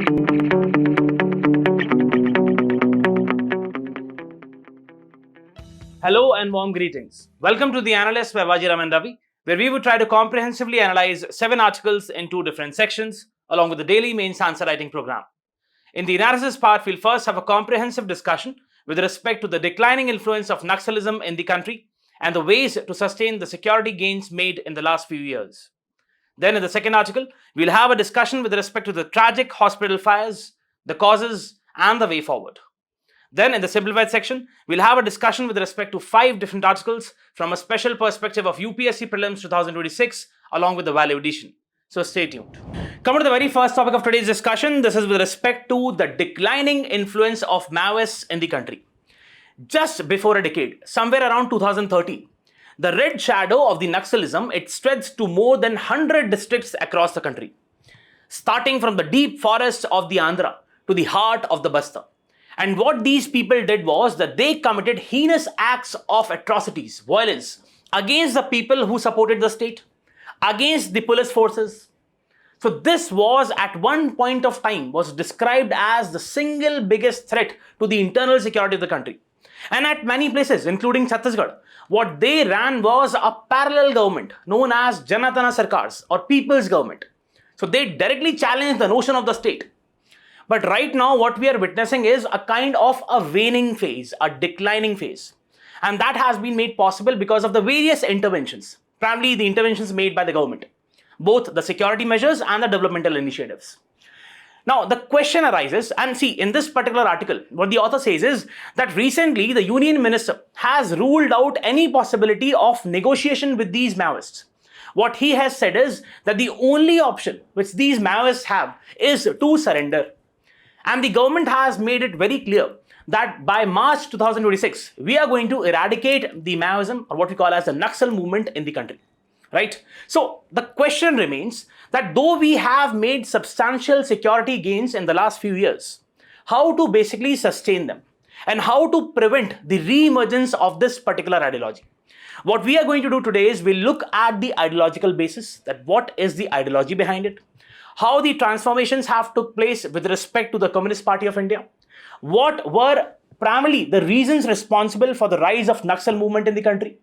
Hello and warm greetings. Welcome to the Analyst by Vajiram and Ravi, where we would try to comprehensively analyze 7 articles in 2 different sections, along with the daily mains answer writing program. In the analysis part, we'll first have a comprehensive discussion with respect to the declining influence of Naxalism in the country and the ways to sustain the security gains made in the last few years. Then in the second article, we'll have a discussion with respect to the tragic hospital fires, the causes, and the way forward. Then in the simplified section, we'll have a discussion with respect to 5 different articles from a special perspective of UPSC Prelims 2026 along with the value addition. So stay tuned. Coming to the very first topic of today's discussion, this is with respect to the declining influence of Maoists in the country. Just before a decade, somewhere around 2013, the red shadow of the Naxalism, it spreads to more than 100 districts across the country, starting from the deep forests of the Andhra to the heart of the Basta. And what these people did was that they committed heinous acts of atrocities, violence, against the people who supported the state, against the police forces. So this was at one point of time was described as the single biggest threat to the internal security of the country. And at many places, including Chhattisgarh, what they ran was a parallel government known as Janatana Sarkars or People's Government. So they directly challenged the notion of the state. But right now, what we are witnessing is a kind of a waning phase, a declining phase. And that has been made possible because of the various interventions, primarily the interventions made by the government, both the security measures and the developmental initiatives. Now, the question arises, and see, in this particular article, what the author says is that recently the Union Minister has ruled out any possibility of negotiation with these Maoists. What he has said is that the only option which these Maoists have is to surrender. And the government has made it very clear that by March 2026, we are going to eradicate the Maoism or what we call as the Naxal movement in the country, right? So the question remains that though we have made substantial security gains in the last few years, how to basically sustain them and how to prevent the re-emergence of this particular ideology. What we are going to do today is we'll look at the ideological basis, that what is the ideology behind it, how the transformations have took place with respect to the Communist Party of India, what were primarily the reasons responsible for the rise of Naxal movement in the country,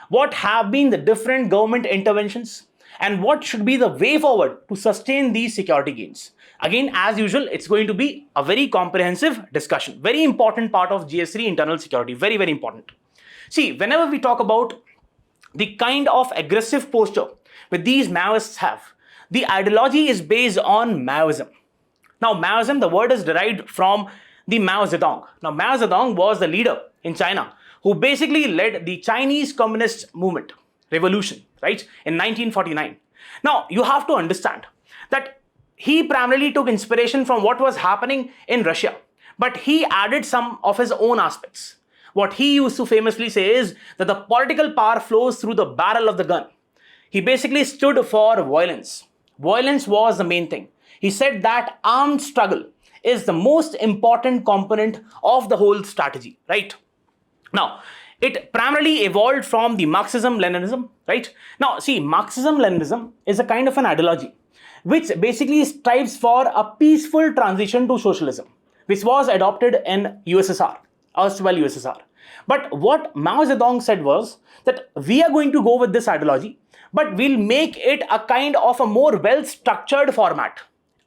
what have been the different government interventions, and what should be the way forward to sustain these security gains. Again, as usual, it's going to be a very comprehensive discussion, very important part of GS3 internal security, very, very important. See, whenever we talk about the kind of aggressive posture that these Maoists have, the ideology is based on Maoism. Now, Maoism, the word is derived from the Mao Zedong. Now, Mao Zedong was the leader in China who basically led the Chinese Communist movement, revolution, right, in 1949. Now, you have to understand that he primarily took inspiration from what was happening in Russia, but he added some of his own aspects. What he used to famously say is that the political power flows through the barrel of the gun. He basically stood for violence. Violence was the main thing. He said that armed struggle is the most important component of the whole strategy, right? Now, it primarily evolved from the Marxism-Leninism, right? Now, see, Marxism-Leninism is a kind of an ideology which basically strives for a peaceful transition to socialism, which was adopted in USSR, erstwhile USSR. But what Mao Zedong said was that we are going to go with this ideology, but we'll make it a kind of a more well-structured format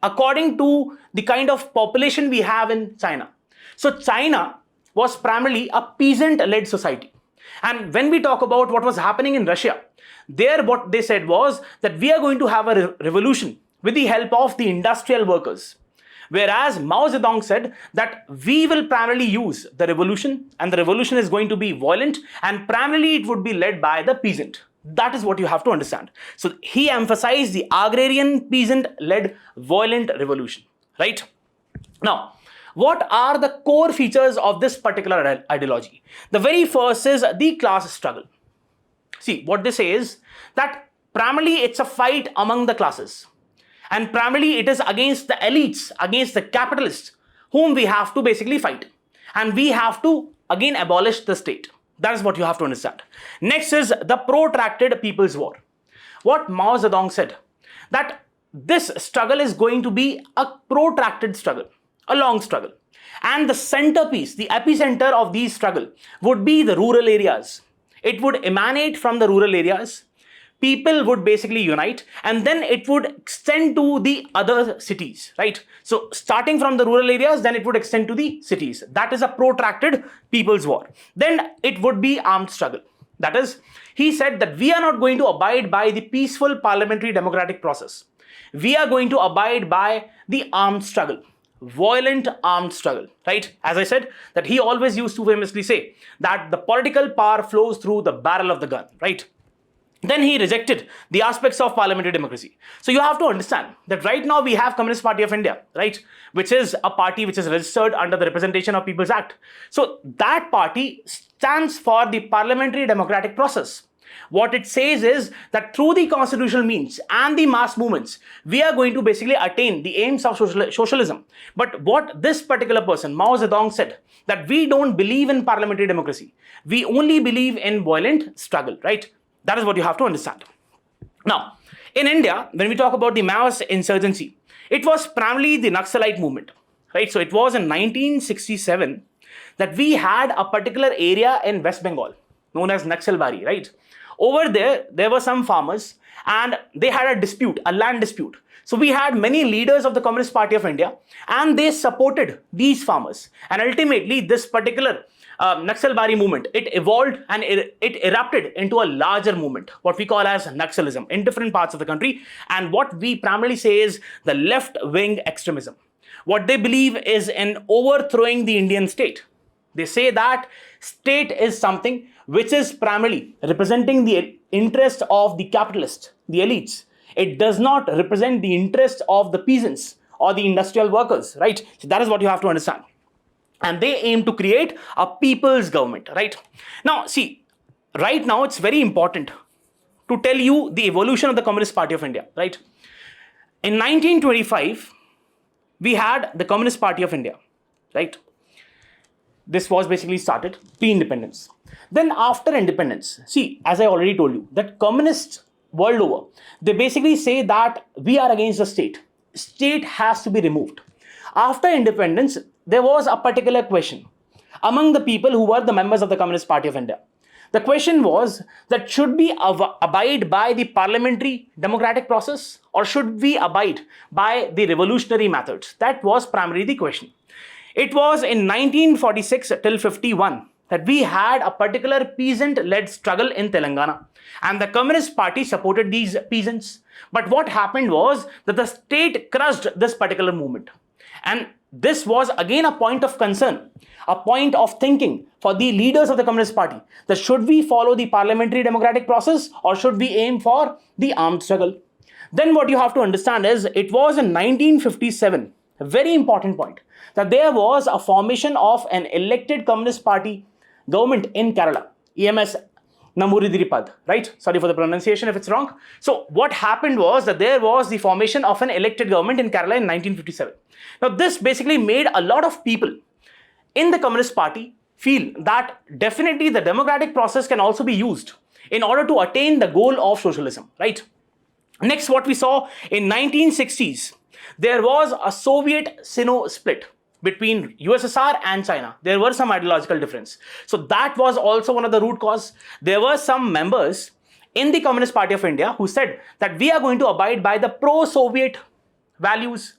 according to the kind of population we have in China. So China was primarily a peasant-led society. And when we talk about what was happening in Russia, there what they said was that we are going to have a revolution with the help of the industrial workers. Whereas Mao Zedong said that we will primarily use the revolution, and the revolution is going to be violent, and primarily it would be led by the peasant. That is what you have to understand. So he emphasized the agrarian peasant-led violent revolution, right? Now, what are the core features of this particular ideology? The very first is the class struggle. See, what they say is that primarily it's a fight among the classes. And primarily it is against the elites, against the capitalists, whom we have to basically fight. And we have to again abolish the state. That is what you have to understand. Next is the protracted People's War. What Mao Zedong said, that this struggle is going to be a protracted struggle, a long struggle. And the centerpiece, the epicenter of these struggle would be the rural areas. It would emanate from the rural areas. People would basically unite, and then it would extend to the other cities, right? So starting from the rural areas, then it would extend to the cities. That is a protracted people's war. Then it would be armed struggle. That is, he said that we are not going to abide by the peaceful parliamentary democratic process. We are going to abide by the armed struggle, violent armed struggle, right? As I said, that he always used to famously say that the political power flows through the barrel of the gun, right? Then he rejected the aspects of parliamentary democracy. So you have to understand that right now we have Communist Party of India, right? Which is a party which is registered under the Representation of People's Act. So that party stands for the parliamentary democratic process. What it says is that through the constitutional means and the mass movements, we are going to basically attain the aims of socialism. But what this particular person, Mao Zedong, said, that we don't believe in parliamentary democracy. We only believe in violent struggle, right? That is what you have to understand. Now, in India, when we talk about the Maoist insurgency, it was primarily the Naxalite movement, right? So it was in 1967 that we had a particular area in West Bengal known as Naxalbari, right? Over there were some farmers and they had a dispute, a land dispute. So we had many leaders of the Communist Party of India and they supported these farmers. And ultimately, this particular Naxalbari movement, it evolved and it erupted into a larger movement, what we call as Naxalism in different parts of the country. And what we primarily say is the left-wing extremism. What they believe is in overthrowing the Indian state. They say that state is something which is primarily representing the interest of the capitalists, the elites. It does not represent the interest of the peasants or the industrial workers, right? So that is what you have to understand. And they aim to create a people's government, right? Now, see, right now it's very important to tell you the evolution of the Communist Party of India, right? In 1925, we had the Communist Party of India, right? This was basically started pre-independence. Then after independence, see, as I already told you, that communists world over, they basically say that we are against the state. State has to be removed. After independence, there was a particular question among the people who were the members of the Communist Party of India. The question was that should we abide by the parliamentary democratic process or should we abide by the revolutionary methods? That was primarily the question. It was in 1946 till 51 that we had a particular peasant-led struggle in Telangana. And the Communist Party supported these peasants. But what happened was that the state crushed this particular movement. And this was again a point of concern, a point of thinking for the leaders of the Communist Party, that should we follow the parliamentary democratic process or should we aim for the armed struggle? Then what you have to understand is it was in 1957, a very important point, that there was a formation of an elected Communist Party government in Kerala, EMS Namuridripad, right? Sorry for the pronunciation if it's wrong. So what happened was that there was the formation of an elected government in Kerala in 1957. Now this basically made a lot of people in the Communist Party feel that definitely the democratic process can also be used in order to attain the goal of socialism, right? Next, what we saw in 1960s, there was a Soviet-Sino split between USSR and China. There were some ideological difference. So that was also one of the root cause. There were some members in the Communist Party of India who said that we are going to abide by the pro-Soviet values,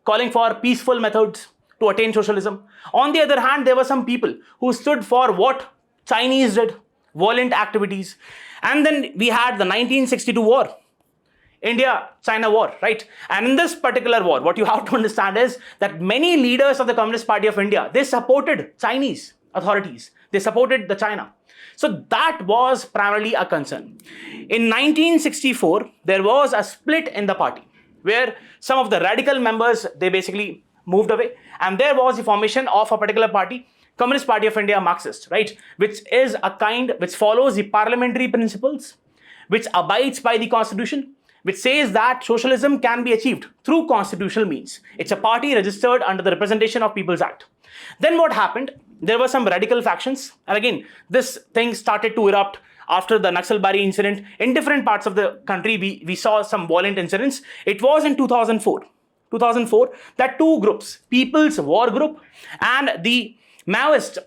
calling for peaceful methods to attain socialism. On the other hand, there were some people who stood for what Chinese did, violent activities. And then we had the 1962 war. India-China war, right? And in this particular war, what you have to understand is that many leaders of the Communist Party of India, they supported Chinese authorities. They supported the China. So that was primarily a concern. In 1964, there was a split in the party where some of the radical members, they basically moved away. And there was the formation of a particular party, Communist Party of India Marxist, right? Which is a kind which follows the parliamentary principles, which abides by the constitution, which says that socialism can be achieved through constitutional means. It's a party registered under the Representation of People's Act. Then what happened? There were some radical factions. And again, this thing started to erupt after the Naxalbari incident, in different parts of the country, we saw some violent incidents. It was in 2004 that two groups, People's War Group and the Maoist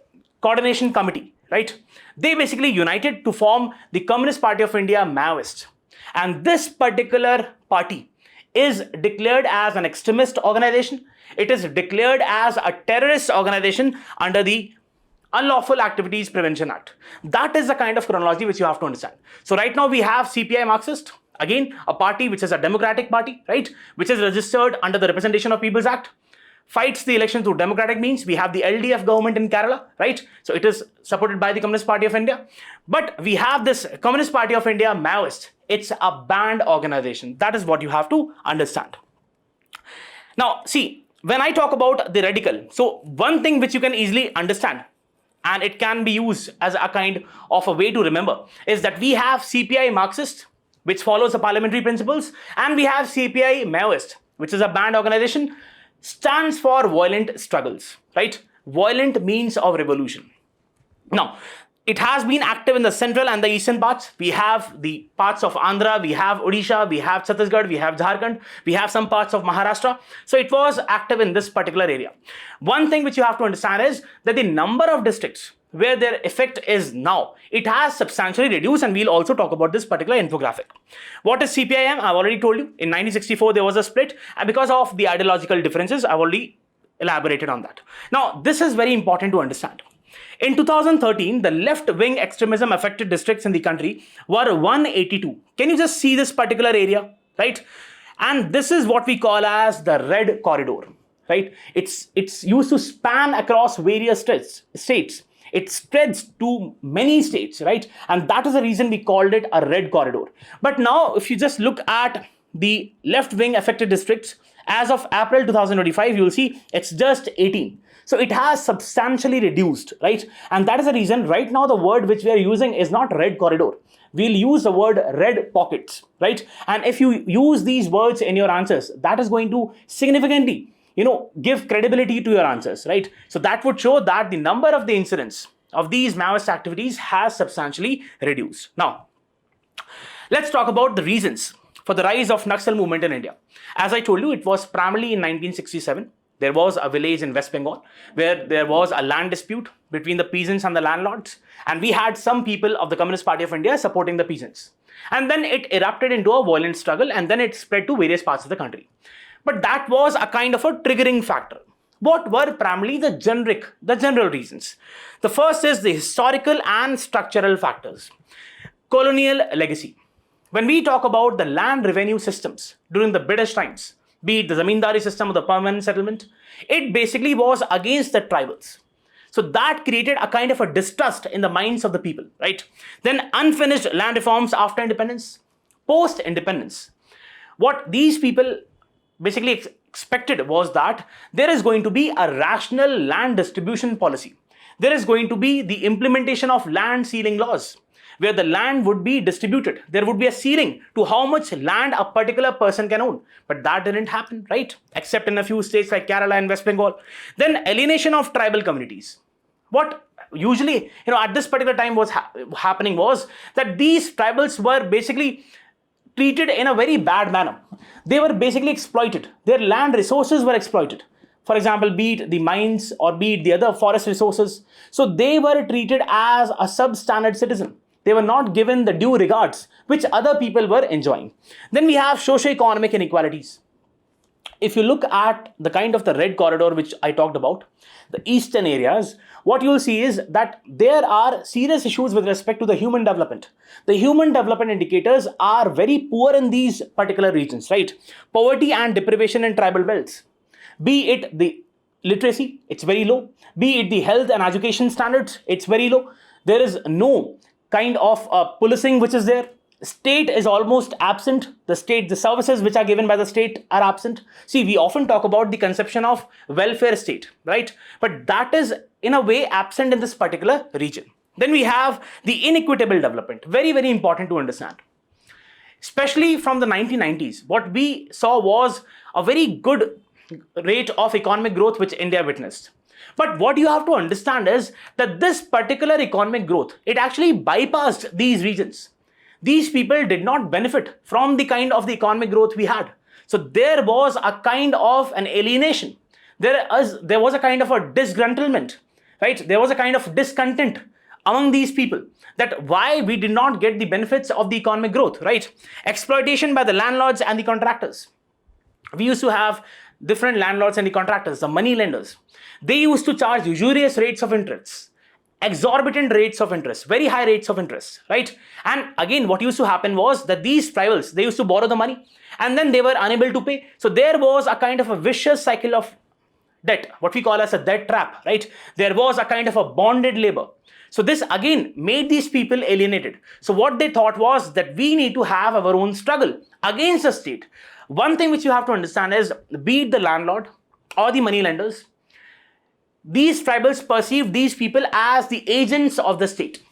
Coordination Committee, right? They basically united to form the Communist Party of India, Maoist. And this particular party is declared as an extremist organization. It is declared as a terrorist organization under the Unlawful Activities Prevention Act. That is the kind of chronology which you have to understand. So right now we have CPI Marxist, again a party which is a democratic party, right, which is registered under the Representation of People's Act, fights the election through democratic means. We have the LDF government in Kerala, right? So it is supported by the Communist Party of India. But we have this Communist Party of India, Maoist. It's a banned organization. That is what you have to understand. Now, see, when I talk about the radical, so one thing which you can easily understand, and it can be used as a kind of a way to remember, is that we have CPI Marxist, which follows the parliamentary principles, and we have CPI Maoist, which is a banned organization, stands for violent struggles, right? Violent means of revolution. Now, it has been active in the central and the eastern parts. We have the parts of Andhra, we have Odisha, we have Chhattisgarh, we have Jharkhand, we have some parts of Maharashtra. So it was active in this particular area. One thing which you have to understand is that the number of districts where their effect is now, it has substantially reduced, and we'll also talk about this particular infographic. What is CPIM? I've already told you. In 1964, there was a split, and because of the ideological differences, I've already elaborated on that. Now, this is very important to understand. In 2013, the left-wing extremism affected districts in the country were 182. Can you just see this particular area, right? And this is what we call as the red corridor, right? It's used to span across various states. It spreads to many states, right? And that is the reason we called it a red corridor. But now, if you just look at the left-wing affected districts, as of April 2025, you'll see it's just 18. So it has substantially reduced, right? And that is the reason right now the word which we are using is not red corridor. We'll use the word red pockets, right? And if you use these words in your answers, that is going to significantly give credibility to your answers, right? So that would show that the number of the incidents of these Maoist activities has substantially reduced. Now, let's talk about the reasons for the rise of Naxal movement in India. As I told you, it was primarily in 1967. There was a village in West Bengal where there was a land dispute between the peasants and the landlords. And we had some people of the Communist Party of India supporting the peasants. And then it erupted into a violent struggle, and then it spread to various parts of the country. But that was a kind of a triggering factor. What were primarily the general reasons? The first is the historical and structural factors. Colonial legacy. When we talk about the land revenue systems during the British times, be it the zamindari system or the permanent settlement, it basically was against the tribals. So that created a kind of a distrust in the minds of the people, right? Then unfinished land reforms after independence, post-independence. What these people basically expected was that there is going to be a rational land distribution policy. There is going to be the implementation of land ceiling laws, where the land would be distributed. There would be a ceiling to how much land a particular person can own. But that didn't happen, right? Except in a few states like Kerala and West Bengal. Then alienation of tribal communities. What usually, at this particular time was happening was that these tribals were basically treated in a very bad manner. They were basically exploited. Their land resources were exploited. For example, be it the mines or be it the other forest resources. So they were treated as a substandard citizen. They were not given the due regards which other people were enjoying. Then we have socio-economic inequalities. If you look at the kind of the red corridor which I talked about, the eastern areas, what you'll see is that there are serious issues with respect to the human development. The human development indicators are very poor in these particular regions, right? Poverty and deprivation in tribal belts. Be it the literacy, it's very low. Be it the health and education standards, it's very low. There is no kind of policing which is there. State is almost absent. The services which are given by the state are absent. See, we often talk about the conception of welfare state, right? But that is in a way absent in this particular region. Then we have the inequitable development. Very, very important to understand. Especially from the 1990s, what we saw was a very good rate of economic growth which India witnessed. But what you have to understand is that this particular economic growth, it actually bypassed these regions. These people did not benefit from the kind of the economic growth we had. So there was a kind of an alienation. There was a kind of a disgruntlement, right? There was a kind of discontent among these people, that why we did not get the benefits of the economic growth, right? Exploitation by the landlords and the contractors. We used to have different landlords and the contractors, the money lenders. They used to charge usurious rates of interest, exorbitant rates of interest, very high rates of interest, right? And again, what used to happen was that these tribals, they used to borrow the money and then they were unable to pay. So there was a kind of a vicious cycle of debt, what we call as a debt trap, right? There was a kind of a bonded labor. So this again made these people alienated. So what they thought was that we need to have our own struggle against the state. One thing which you have to understand is, be it the landlord or the money lenders, these tribals perceive these people as the agents of the state.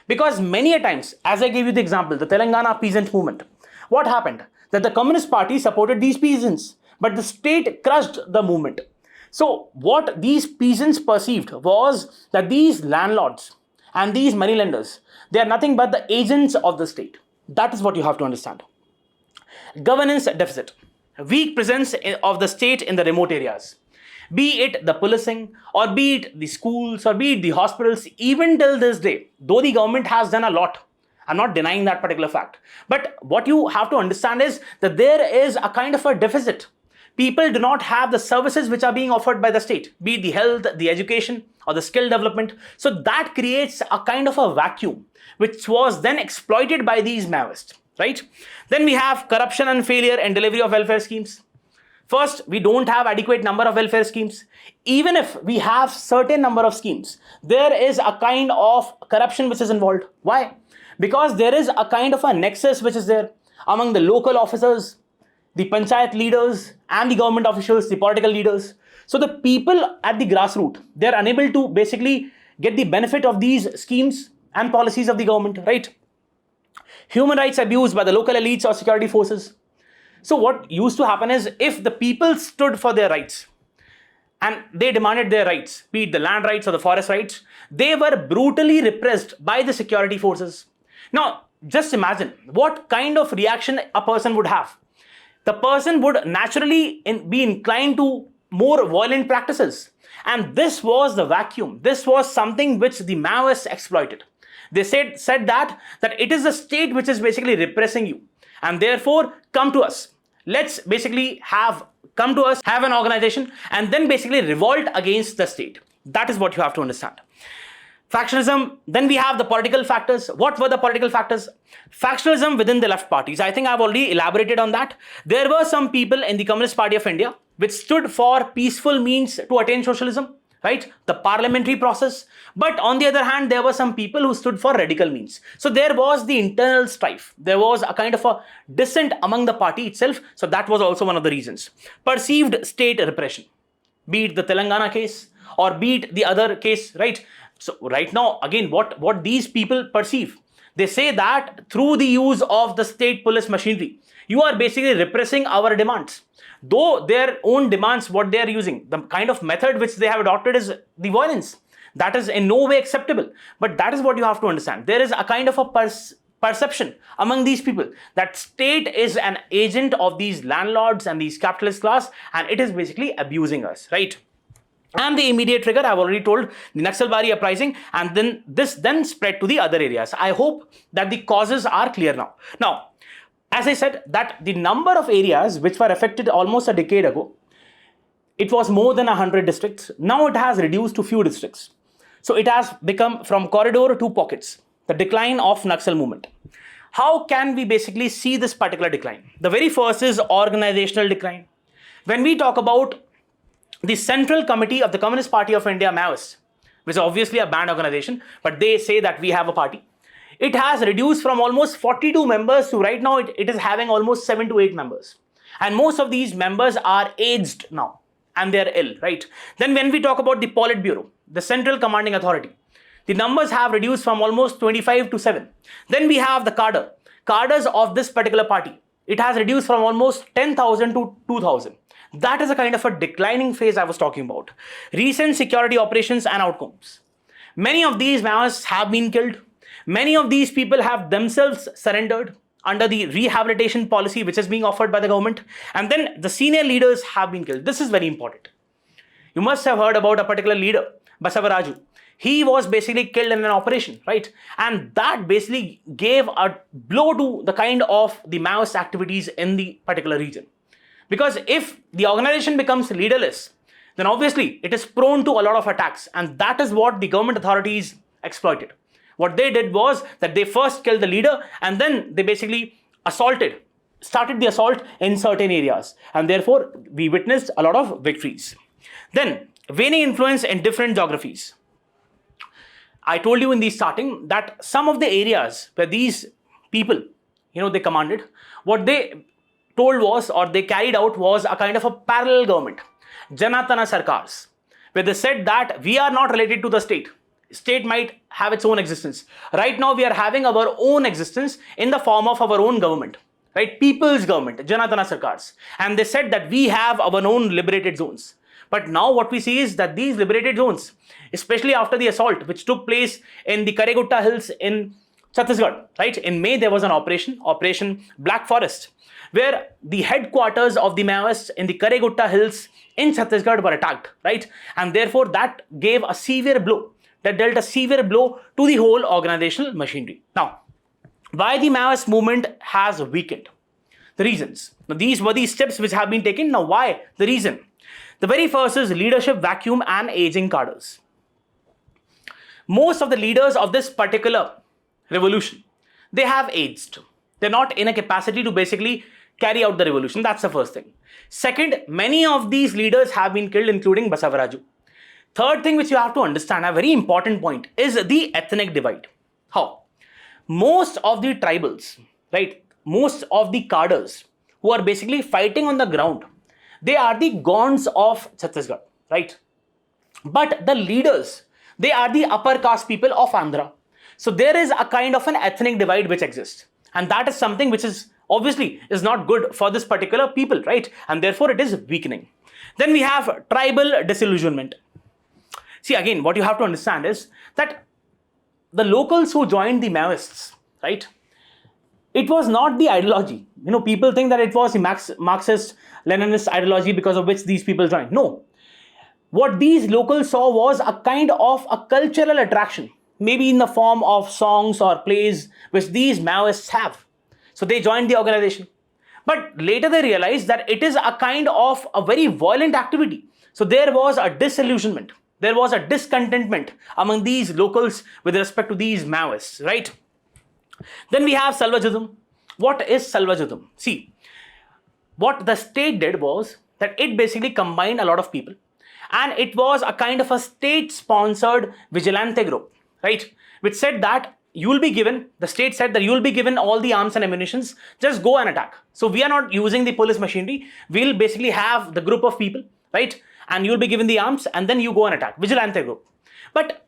Because many a times, as I gave you the example, the Telangana peasant movement, what happened? That the Communist Party supported these peasants, but the state crushed the movement. So what these peasants perceived was that these landlords and these moneylenders, they are nothing but the agents of the state. That is what you have to understand. Governance deficit. Weak presence of the state in the remote areas. Be it the policing, or be it the schools, or be it the hospitals, even till this day, though the government has done a lot, I'm not denying that particular fact. But what you have to understand is that there is a kind of a deficit. People do not have the services which are being offered by the state, be it the health, the education, or the skill development. So that creates a kind of a vacuum, which was then exploited by these Maoists, right? Then we have corruption and failure in delivery of welfare schemes. First, we don't have adequate number of welfare schemes. Even if we have certain number of schemes, there is a kind of corruption which is involved. Why? Because there is a kind of a nexus which is there among the local officers, the panchayat leaders, and the government officials, the political leaders. So the people at the grassroots, they're unable to basically get the benefit of these schemes and policies of the government, right? Human rights abuse by the local elites or security forces. So what used to happen is, if the people stood for their rights and they demanded their rights, be it the land rights or the forest rights, they were brutally repressed by the security forces. Now, just imagine what kind of reaction a person would have. The person would naturally be inclined to more violent practices. And this was the vacuum. This was something which the Maoists exploited. They said that it is the state which is basically repressing you. And therefore, come to us. Let's basically have an organization and then basically revolt against the state. That is what you have to understand. Factionalism, then we have the political factors. What were the political factors? Factionalism within the left parties. I think I've already elaborated on that. There were some people in the Communist Party of India which stood for peaceful means to attain socialism, right? The parliamentary process. But on the other hand, there were some people who stood for radical means. So there was the internal strife. There was a kind of a dissent among the party itself. So that was also one of the reasons. Perceived state repression, be it the Telangana case or be it the other case, right? So right now, again, what these people perceive, they say that through the use of the state police machinery, you are basically repressing our demands. Though their own demands, what they are using, the kind of method which they have adopted is the violence. That is in no way acceptable. But that is what you have to understand. There is a kind of a perception among these people that state is an agent of these landlords and these capitalist class, and it is basically abusing us, right? And the immediate trigger, I've already told, the Naxalbari uprising, and then this spread to the other areas. I hope that the causes are clear now. Now, as I said, that the number of areas which were affected almost a decade ago, it was more than 100 districts. Now it has reduced to few districts. So it has become from corridor to pockets, the decline of Naxal movement. How can we basically see this particular decline? The very first is organizational decline. When we talk about the Central Committee of the Communist Party of India, Maoists, which is obviously a banned organization, but they say that we have a party. It has reduced from almost 42 members to right now it is having almost 7 to 8 members. And most of these members are aged now and they're ill, right? Then when we talk about the Politburo, the Central Commanding Authority, the numbers have reduced from almost 25 to 7. Then we have the cadres of this particular party. It has reduced from almost 10,000 to 2,000. That is a kind of a declining phase I was talking about. Recent security operations and outcomes. Many of these Maoists have been killed. Many of these people have themselves surrendered under the rehabilitation policy which is being offered by the government. And then the senior leaders have been killed. This is very important. You must have heard about a particular leader, Basavaraju. He was basically killed in an operation, right? And that basically gave a blow to the kind of the Maoist activities in the particular region. Because if the organization becomes leaderless, then obviously it is prone to a lot of attacks. And that is what the government authorities exploited. What they did was that they first killed the leader and then they basically started the assault in certain areas. And therefore, we witnessed a lot of victories. Then, waning influence in different geographies. I told you in the starting that some of the areas where these people, they commanded, what they told was, or they carried out was a kind of a parallel government, Janatana Sarkars, where they said that we are not related to the state. State might have its own existence. Right now, we are having our own existence in the form of our own government, right? People's government, Janatana Sarkars. And they said that we have our own liberated zones. But now what we see is that these liberated zones, especially after the assault which took place in the Karegutta Hills in Chhattisgarh, right? In May, there was an Operation Black Forest, where the headquarters of the Maoists in the Karegutta Hills in Chhattisgarh were attacked, right? And therefore, that gave a severe blow. That dealt a severe blow to the whole organizational machinery. Now, why the Maoist movement has weakened? The reasons. Now, these were the steps which have been taken. Now, why? The reason. The very first is leadership vacuum and aging cadres. Most of the leaders of this particular revolution, they have aged. They're not in a capacity to basically carry out the revolution. That's the first thing. Second, many of these leaders have been killed, including Basavaraju. Third thing which you have to understand, a very important point, is the ethnic divide. How? Most of the tribals, right, most of the cadres who are basically fighting on the ground, they are the Gonds of Chhattisgarh, right? But the leaders, they are the upper caste people of Andhra. So there is a kind of an ethnic divide which exists. And that is something which is obviously is not good for this particular people, right? And therefore it is weakening. Then we have tribal disillusionment. See, again, what you have to understand is that the locals who joined the Maoists, right? It was not the ideology. People think that it was the Marxist, Leninist ideology because of which these people joined. No. What these locals saw was a kind of a cultural attraction, maybe in the form of songs or plays which these Maoists have. So they joined the organization. But later they realized that it is a kind of a very violent activity. So there was a disillusionment. There was a discontentment among these locals with respect to these Maoists, right? Then we have Salvajism. What is Salvajism? See, what the state did was that it basically combined a lot of people, and it was a kind of a state-sponsored vigilante group, right? Which said that the state said that you will be given all the arms and ammunitions, just go and attack. So we are not using the police machinery. We'll basically have the group of people, right? And you'll be given the arms and then you go and attack. Vigilante group. But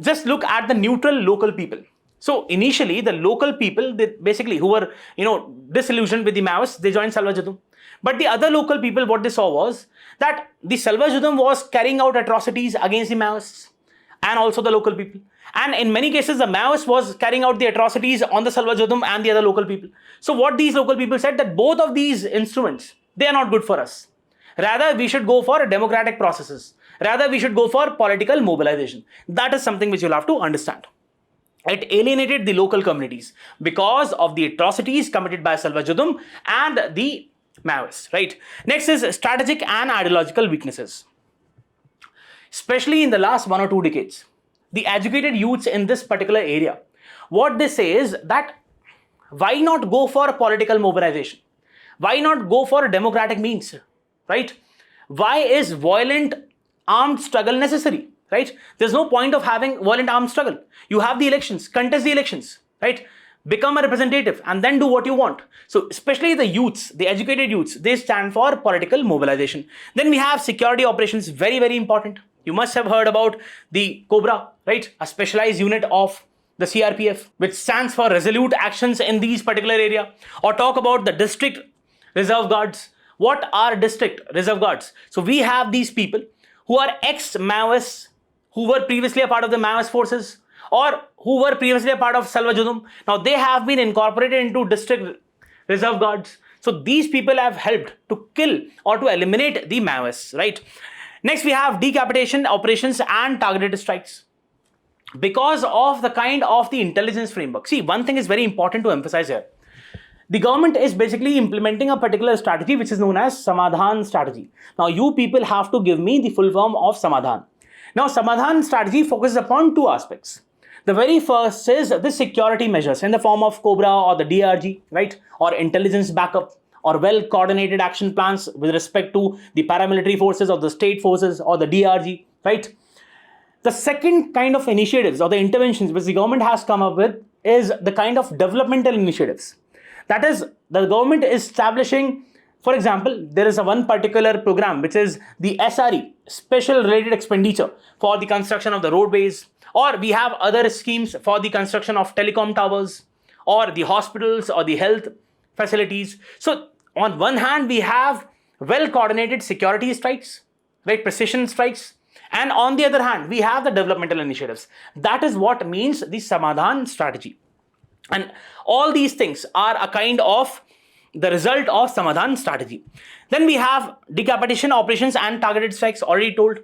just look at the neutral local people. So initially, the local people, they basically who were, disillusioned with the Maoists, they joined Salvajism. But the other local people, what they saw was that the Salvajism was carrying out atrocities against the Maoists and also the local people. And in many cases, the Maoists was carrying out the atrocities on the Salvajism and the other local people. So what these local people said that both of these instruments, they are not good for us. Rather, we should go for democratic processes. Rather, we should go for political mobilization. That is something which you'll have to understand. It alienated the local communities because of the atrocities committed by Salvajism and the Maoists, right? Next is strategic and ideological weaknesses. Especially in the last 1 or 2 decades, the educated youths in this particular area, what they say is that why not go for political mobilization? Why not go for democratic means, right? Why is violent armed struggle necessary, right? There's no point of having violent armed struggle. You have the elections, contest the elections, right? Become a representative and then do what you want. So especially the youths, the educated youths, they stand for political mobilization. Then we have security operations, very, very important. You must have heard about the Cobra, right? A specialized unit of the CRPF, which stands for resolute actions in these particular area. Or talk about the district reserve guards, What are district reserve guards? So we have these people who are ex-Maoists, who were previously a part of the Maoist forces, or who were previously a part of Salvajudum. Now they have been incorporated into district reserve guards. So these people have helped to kill or to eliminate the Maoists, right? Next, we have decapitation operations and targeted strikes. Because of the kind of the intelligence framework. See, one thing is very important to emphasize here. The government is basically implementing a particular strategy which is known as Samadhan strategy. Now, you people have to give me the full form of Samadhan. Now, Samadhan strategy focuses upon two aspects. The very first is the security measures in the form of Cobra or the DRG, right? Or intelligence backup or well-coordinated action plans with respect to the paramilitary forces or the state forces or the DRG, right? The second kind of initiatives or the interventions which the government has come up with is the kind of developmental initiatives. That is, the government is establishing, for example, there is a one particular program which is the SRE, Special Related Expenditure, for the construction of the roadways, or we have other schemes for the construction of telecom towers, or the hospitals, or the health facilities. So, on one hand, we have well-coordinated security strikes, right, precision strikes, and on the other hand, we have the developmental initiatives. That is what means the Samadhan strategy. And all these things are a kind of the result of Samadhan strategy. Then we have decapitation operations and targeted strikes, already told.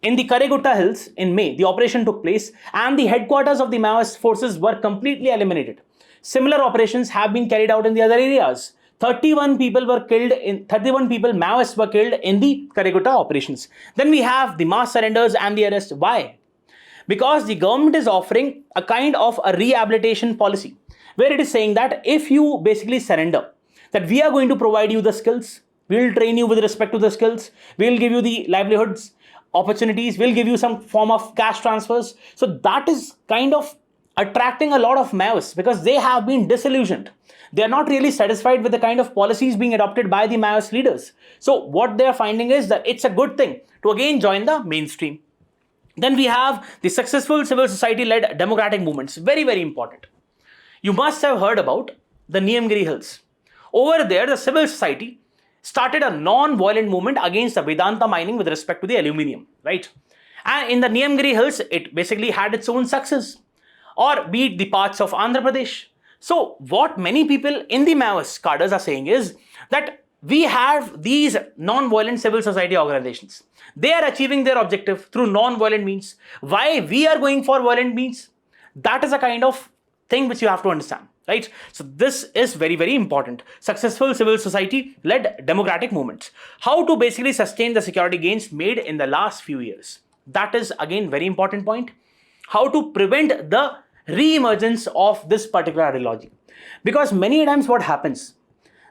In the Karegutta Hills in May, the operation took place and the headquarters of the Maoist forces were completely eliminated. Similar operations have been carried out in the other areas. 31 people, Maoists were killed in the Karegutta operations. Then we have the mass surrenders and the arrest. Why? Because the government is offering a kind of a rehabilitation policy where it is saying that if you basically surrender, that we are going to provide you the skills, we will train you with respect to the skills, we will give you the livelihoods, opportunities, we'll give you some form of cash transfers. So that is kind of attracting a lot of Maoists because they have been disillusioned. They are not really satisfied with the kind of policies being adopted by the Maoist leaders. So what they are finding is that it's a good thing to again join the mainstream. Then we have the successful civil society-led democratic movements. Very, very important. You must have heard about the Niyamgiri Hills. Over there, the civil society started a non-violent movement against the Vedanta mining with respect to the aluminium, right? And in the Niyamgiri Hills, it basically had its own success. Or be it the parts of Andhra Pradesh. So what many people in the Maoist cadres are saying is that we have these non-violent civil society organizations. They are achieving their objective through non-violent means. Why we are going for violent means? That is a kind of thing which you have to understand, right? So this is very, very important. Successful civil society-led democratic movements. How to basically sustain the security gains made in the last few years. That is again very important point. How to prevent the re-emergence of this particular ideology. Because many times what happens,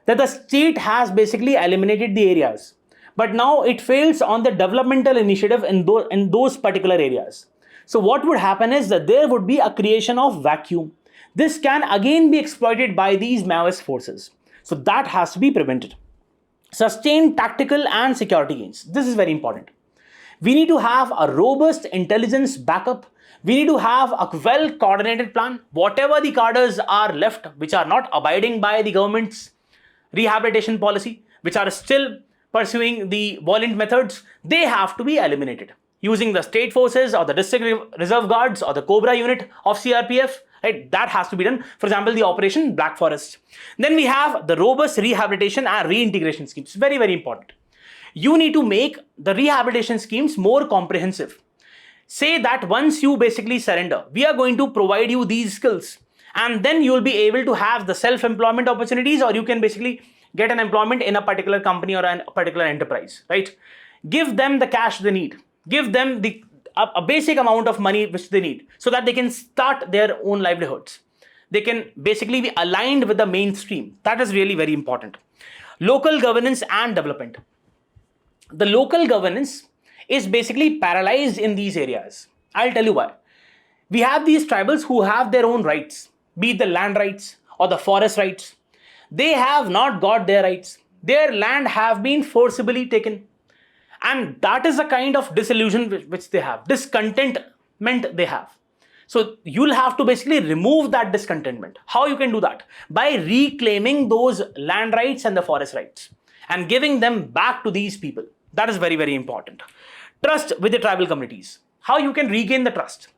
that the state has basically eliminated the areas, but now it fails on the developmental initiative in those particular areas. So what would happen is that there would be a creation of vacuum. This can again be exploited by these Maoist forces. So that has to be prevented. Sustained tactical and security gains. This is very important. We need to have a robust intelligence backup. We need to have a well-coordinated plan. Whatever the cadres are left, which are not abiding by the government's rehabilitation policy, which are still pursuing the violent methods, they have to be eliminated. Using the state forces or the district reserve guards or the Cobra unit of CRPF, right? That has to be done. For example, the Operation Black Forest. Then we have the robust rehabilitation and reintegration schemes. Very, very important. You need to make the rehabilitation schemes more comprehensive. Say that once you basically surrender, we are going to provide you these skills and then you will be able to have the self-employment opportunities, or you can basically get an employment in a particular company or a particular enterprise, right? Give them the cash they need. Give them a basic amount of money which they need so that they can start their own livelihoods. They can basically be aligned with the mainstream. That is really very important. Local governance and development. The local governance is basically paralyzed in these areas. I'll tell you why. We have these tribals who have their own rights, be it the land rights or the forest rights. They have not got their rights. Their land have been forcibly taken. And that is a kind of disillusion which they have, discontentment they have. So you'll have to basically remove that discontentment. How you can do that? By reclaiming those land rights and the forest rights. and giving them back to these people. That is very, very important. Trust with the tribal communities. How you can regain the trust?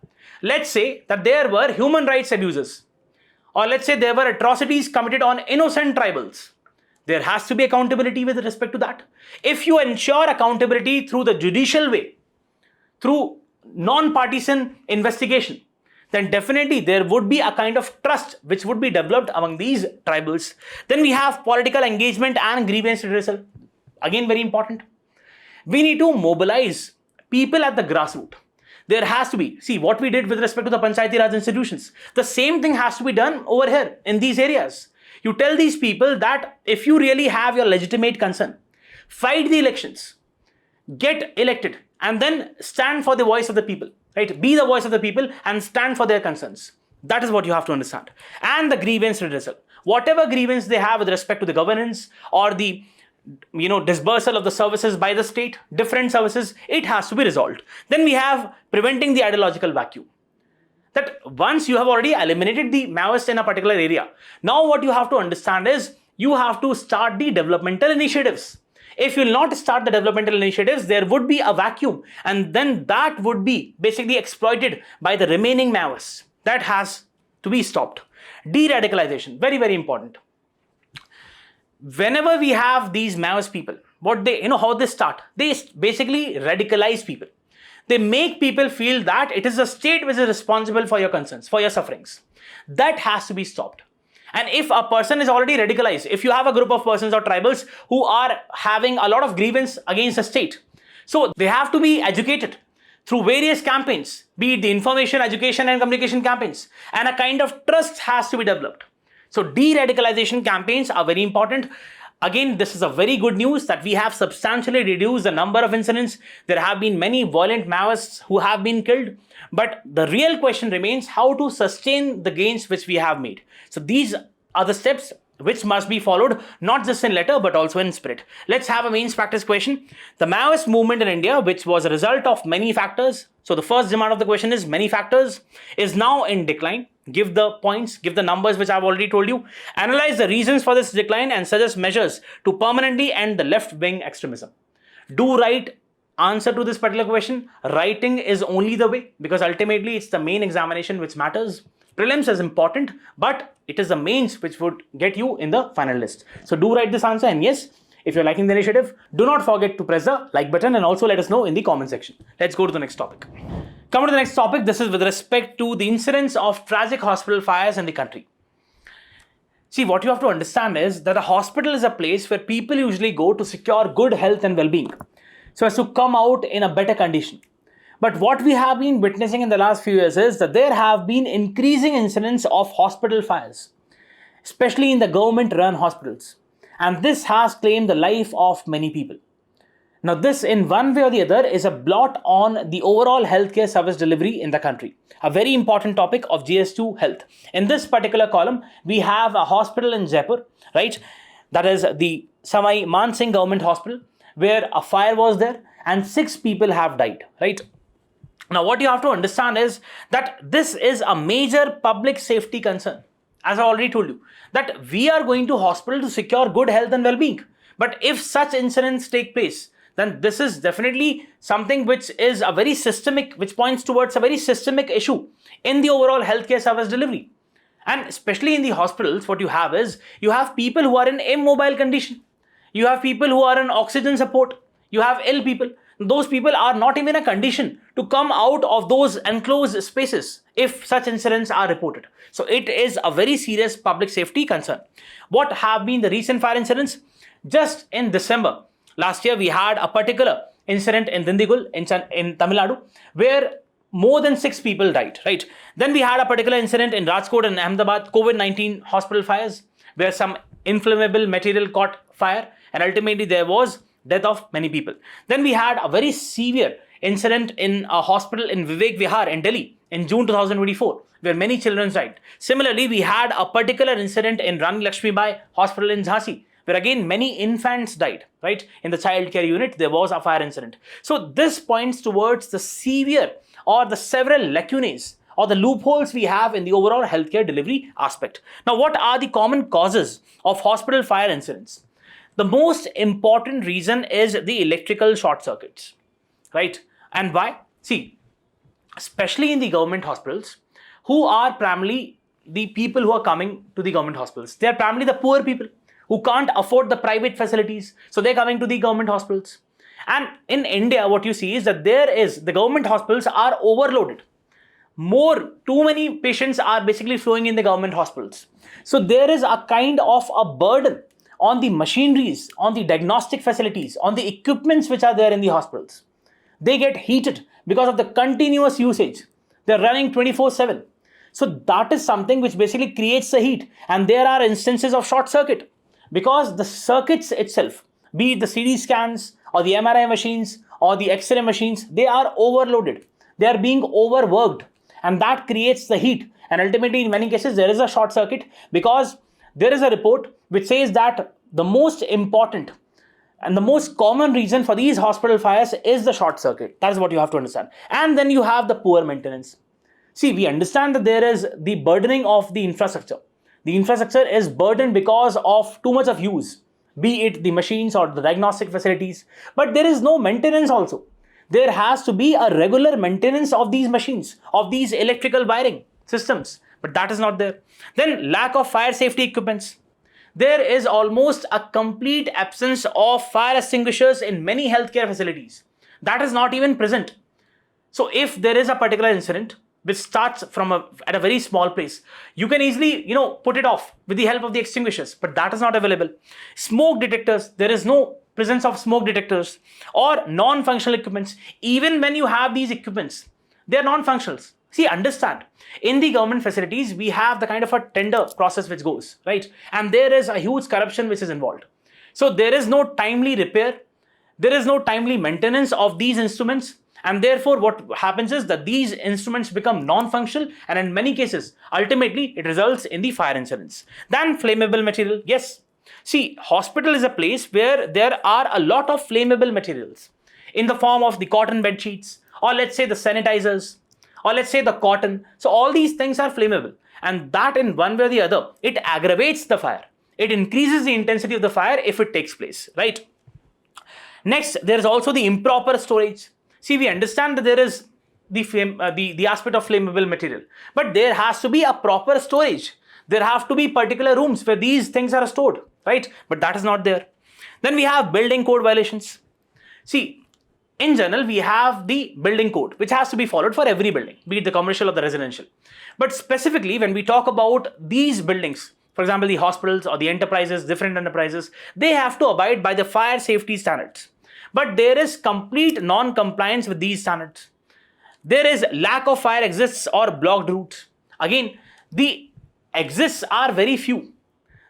Let's say that there were human rights abuses, or let's say there were atrocities committed on innocent tribals. There has to be accountability with respect to that. If you ensure accountability through the judicial way, through non-partisan investigation, then definitely there would be a kind of trust which would be developed among these tribals. Then we have political engagement and grievance redressal. Again, very important. We need to mobilize people at the grassroots. There has to be, see what we did with respect to the Panchayati Raj institutions. The same thing has to be done over here in these areas. You tell these people that if you really have your legitimate concern, fight the elections, get elected, and then stand for the voice of the people, right? Be the voice of the people and stand for their concerns. That is what you have to understand. And the grievance redressal. Whatever grievance they have with respect to the governance or the dispersal of the services by the state, different services, it has to be resolved. Then we have preventing the ideological vacuum. That once you have already eliminated the Maoists in a particular area, now what you have to understand is you have to start the developmental initiatives. If you will not start the developmental initiatives, there would be a vacuum, and then that would be basically exploited by the remaining Maoists. That has to be stopped. De-radicalization, very, very important. Whenever we have these Maoist people, what they, how they start? They basically radicalize people. They make people feel that it is the state which is responsible for your concerns, for your sufferings. That has to be stopped. And if a person is already radicalized, if you have a group of persons or tribals who are having a lot of grievance against the state, so they have to be educated through various campaigns, be it the information, education and communication campaigns, and a kind of trust has to be developed. So de-radicalization campaigns are very important. Again, this is a very good news that we have substantially reduced the number of incidents. There have been many violent Maoists who have been killed. But the real question remains how to sustain the gains which we have made. So these are the steps which must be followed, not just in letter, but also in spirit. Let's have a mains practice question. The Maoist movement in India, which was a result of many factors. So the first demand of the question is many factors, is now in decline. Give the points, give the numbers which I've already told you. Analyze the reasons for this decline and suggest measures to permanently end the left-wing extremism. Do write answer to this particular question. Writing is only the way, because ultimately it's the main examination which matters. Prelims is important, but it is the mains which would get you in the final list. So do write this answer, and yes, if you're liking the initiative, do not forget to press the like button and also let us know in the comment section. Let's go to the next topic. Coming to the next topic, this is with respect to the incidence of tragic hospital fires in the country. See, what you have to understand is that a hospital is a place where people usually go to secure good health and well-being, so as to come out in a better condition. But what we have been witnessing in the last few years is that there have been increasing incidents of hospital fires, especially in the government-run hospitals. And this has claimed the life of many people. Now, this in one way or the other is a blot on the overall healthcare service delivery in the country. A very important topic of GS2 health. In this particular column, we have a hospital in Jaipur, right? That is the Samai Man Singh Government Hospital, where a fire was there and 6 people have died, right? Now, what you have to understand is that this is a major public safety concern. As I already told you, that we are going to hospital to secure good health and well-being. But if such incidents take place, then this is definitely something which is a very systemic, which points towards a very systemic issue in the overall healthcare service delivery. And especially in the hospitals, what you have is, you have people who are in immobile condition. You have people who are on oxygen support. You have ill people. Those people are not even in a condition to come out of those enclosed spaces if such incidents are reported. So it is a very serious public safety concern. What have been the recent fire incidents? Just in December last year, we had a particular incident in Dindigul in Tamil Nadu where more than 6 people died, right? Then we had a particular incident in Rajkot and Ahmedabad, COVID-19 hospital fires, where some inflammable material caught fire and ultimately there was death of many people. Then we had a very severe incident in a hospital in Vivek Vihar in Delhi in June 2024, where many children died. Similarly, we had a particular incident in Rani Lakshmibai Hospital in Jhansi, where again many infants died, right? In the child care unit, there was a fire incident. So this points towards the severe or the several lacunae or the loopholes we have in the overall healthcare delivery aspect. Now, what are the common causes of hospital fire incidents? The most important reason is the electrical short circuits, right? And why? See, especially in the government hospitals, who are primarily the people who are coming to the government hospitals. They are primarily the poor people who can't afford the private facilities. So they're coming to the government hospitals. And in India, what you see is that the government hospitals are overloaded. Too many patients are basically flowing in the government hospitals. So there is a kind of a burden on the machineries, on the diagnostic facilities, on the equipments which are there in the hospitals. They get heated because of the continuous usage. They're running 24/7. So that is something which basically creates the heat. And there are instances of short circuit because the circuits itself, be it the CD scans or the MRI machines or the X-ray machines, they are overloaded. They are being overworked, and that creates the heat. And ultimately, in many cases, there is a short circuit because there is a report which says that the most important and the most common reason for these hospital fires is the short circuit. That is what you have to understand. And then you have the poor maintenance. See, we understand that there is the burdening of the infrastructure. The infrastructure is burdened because of too much of use, be it the machines or the diagnostic facilities. But there is no maintenance also. There has to be a regular maintenance of these machines, of these electrical wiring systems. But that is not there. Then lack of fire safety equipments. There is almost a complete absence of fire extinguishers in many healthcare facilities. That is not even present. So if there is a particular incident which starts at a very small place, you can easily, put it off with the help of the extinguishers, but that is not available. Smoke detectors, there is no presence of smoke detectors or non-functional equipments. Even when you have these equipments, they are non-functionals. See, understand, in the government facilities, we have the kind of a tender process which goes, right? And there is a huge corruption which is involved. So there is no timely repair. There is no timely maintenance of these instruments. And therefore, what happens is that these instruments become non-functional, and in many cases, ultimately, it results in the fire incidents. Then flammable material, yes. See, hospital is a place where there are a lot of flammable materials in the form of the cotton bed sheets, or let's say the sanitizers, or let's say the cotton. So all these things are flammable, and that in one way or the other, it aggravates the fire. It increases the intensity of the fire if it takes place, right? Next, there is also the improper storage. See, we understand that there is the aspect of flammable material, but there has to be a proper storage. There have to be particular rooms where these things are stored, right? But that is not there. Then we have building code violations. See, in general, we have the building code, which has to be followed for every building, be it the commercial or the residential. But specifically, when we talk about these buildings, for example, the hospitals or the enterprises, different enterprises, they have to abide by the fire safety standards. But there is complete non-compliance with these standards. There is lack of fire exits or blocked routes. Again, the exits are very few.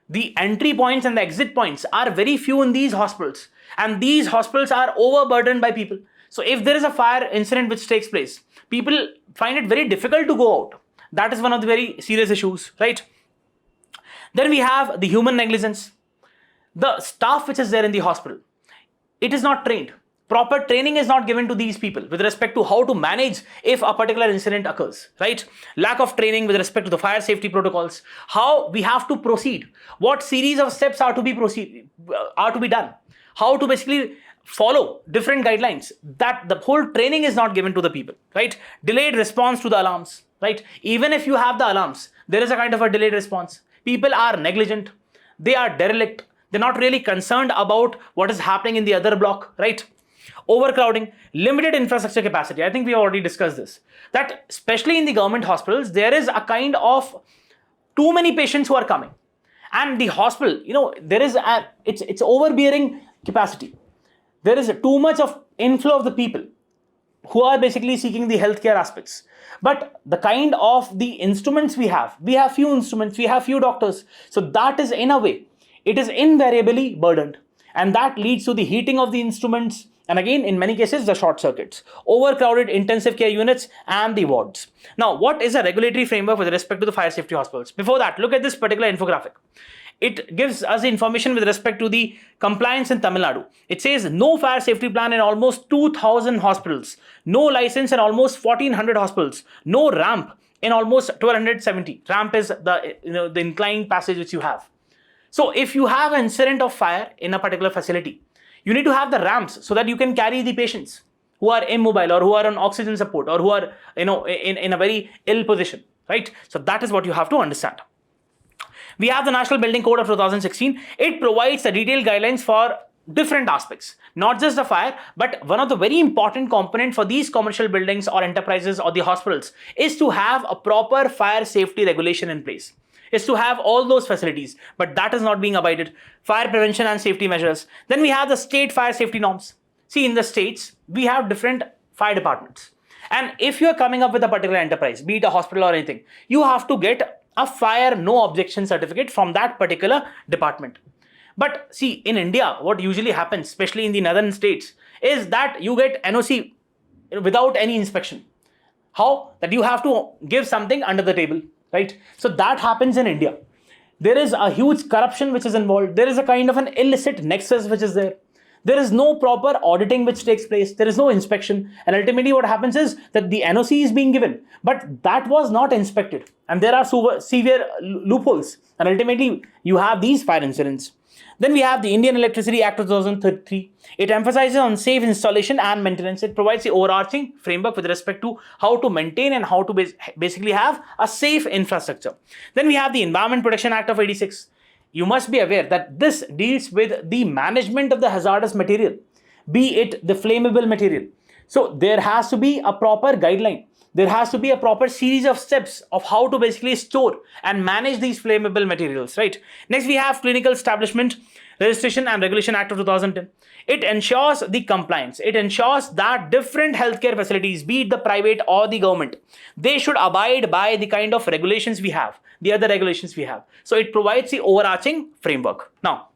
The entry points and the exit points are very few in these hospitals. And these hospitals are overburdened by people. So if there is a fire incident which takes place, people find it very difficult to go out. That is one of the very serious issues, right? Then we have the human negligence. The staff which is there in the hospital, it is not trained. Proper training is not given to these people with respect to how to manage if a particular incident occurs, right? Lack of training with respect to the fire safety protocols, how we have to proceed, what series of steps are to be done, how to basically follow different guidelines. That the whole training is not given to the people, right? Delayed response to the alarms, right? Even if you have the alarms, there is a kind of a delayed response. People are negligent, they are derelict. They're not really concerned about what is happening in the other block, right? Overcrowding, limited infrastructure capacity. I think we already discussed this. That especially in the government hospitals, there is a kind of too many patients who are coming. And the hospital, it's overbearing capacity. There is too much of inflow of the people who are basically seeking the healthcare aspects. But the kind of the instruments we have few instruments, we have few doctors. So that is in a way, it is invariably burdened, and that leads to the heating of the instruments, and again, in many cases, the short circuits, overcrowded intensive care units, and the wards. Now, what is a regulatory framework with respect to the fire safety hospitals? Before that, look at this particular infographic. It gives us information with respect to the compliance in Tamil Nadu. It says no fire safety plan in almost 2,000 hospitals, no license in almost 1,400 hospitals, no ramp in almost 1,270. Ramp is the inclined passage which you have. So if you have an incident of fire in a particular facility, you need to have the ramps so that you can carry the patients who are immobile or who are on oxygen support or who are in a very ill position, right? So that is what you have to understand. We have the National Building Code of 2016. It provides the detailed guidelines for different aspects, not just the fire, but one of the very important component for these commercial buildings or enterprises or the hospitals is to have a proper fire safety regulation in place, is to have all those facilities, but that is not being abided. Fire prevention and safety measures. Then we have the state fire safety norms. See, in the states, we have different fire departments. And if you're coming up with a particular enterprise, be it a hospital or anything, you have to get a fire no objection certificate from that particular department. But see, in India, what usually happens, especially in the northern states, is that you get NOC without any inspection. How? That you have to give something under the table, right? So that happens in India. There is a huge corruption which is involved. There is a kind of an illicit nexus which is there. There is no proper auditing which takes place. There is no inspection. And ultimately what happens is that the NOC is being given, but that was not inspected. And there are severe loopholes. And ultimately you have these fire incidents. Then we have the Indian Electricity Act of 2003. It emphasizes on safe installation and maintenance. It provides the overarching framework with respect to how to maintain and how to basically have a safe infrastructure. Then we have the Environment Protection Act of 86. You must be aware that this deals with the management of the hazardous material, be it the flammable material. So there has to be a proper guideline. There has to be a proper series of steps of how to basically store and manage these flammable materials, right? Next, we have Clinical Establishment Registration and Regulation Act of 2010. It ensures the compliance. It ensures that different healthcare facilities, be it the private or the government, they should abide by the kind of regulations we have, the other regulations we have. So it provides the overarching framework. Now,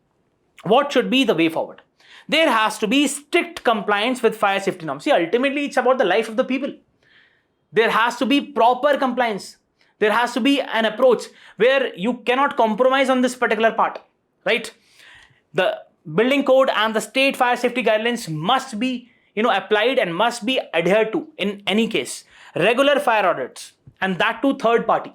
what should be the way forward? There has to be strict compliance with fire safety norms. See, ultimately, it's about the life of the people. There has to be proper compliance. There has to be an approach where you cannot compromise on this particular part, right? The building code and the state fire safety guidelines must be, applied and must be adhered to in any case. Regular fire audits, and that to third party,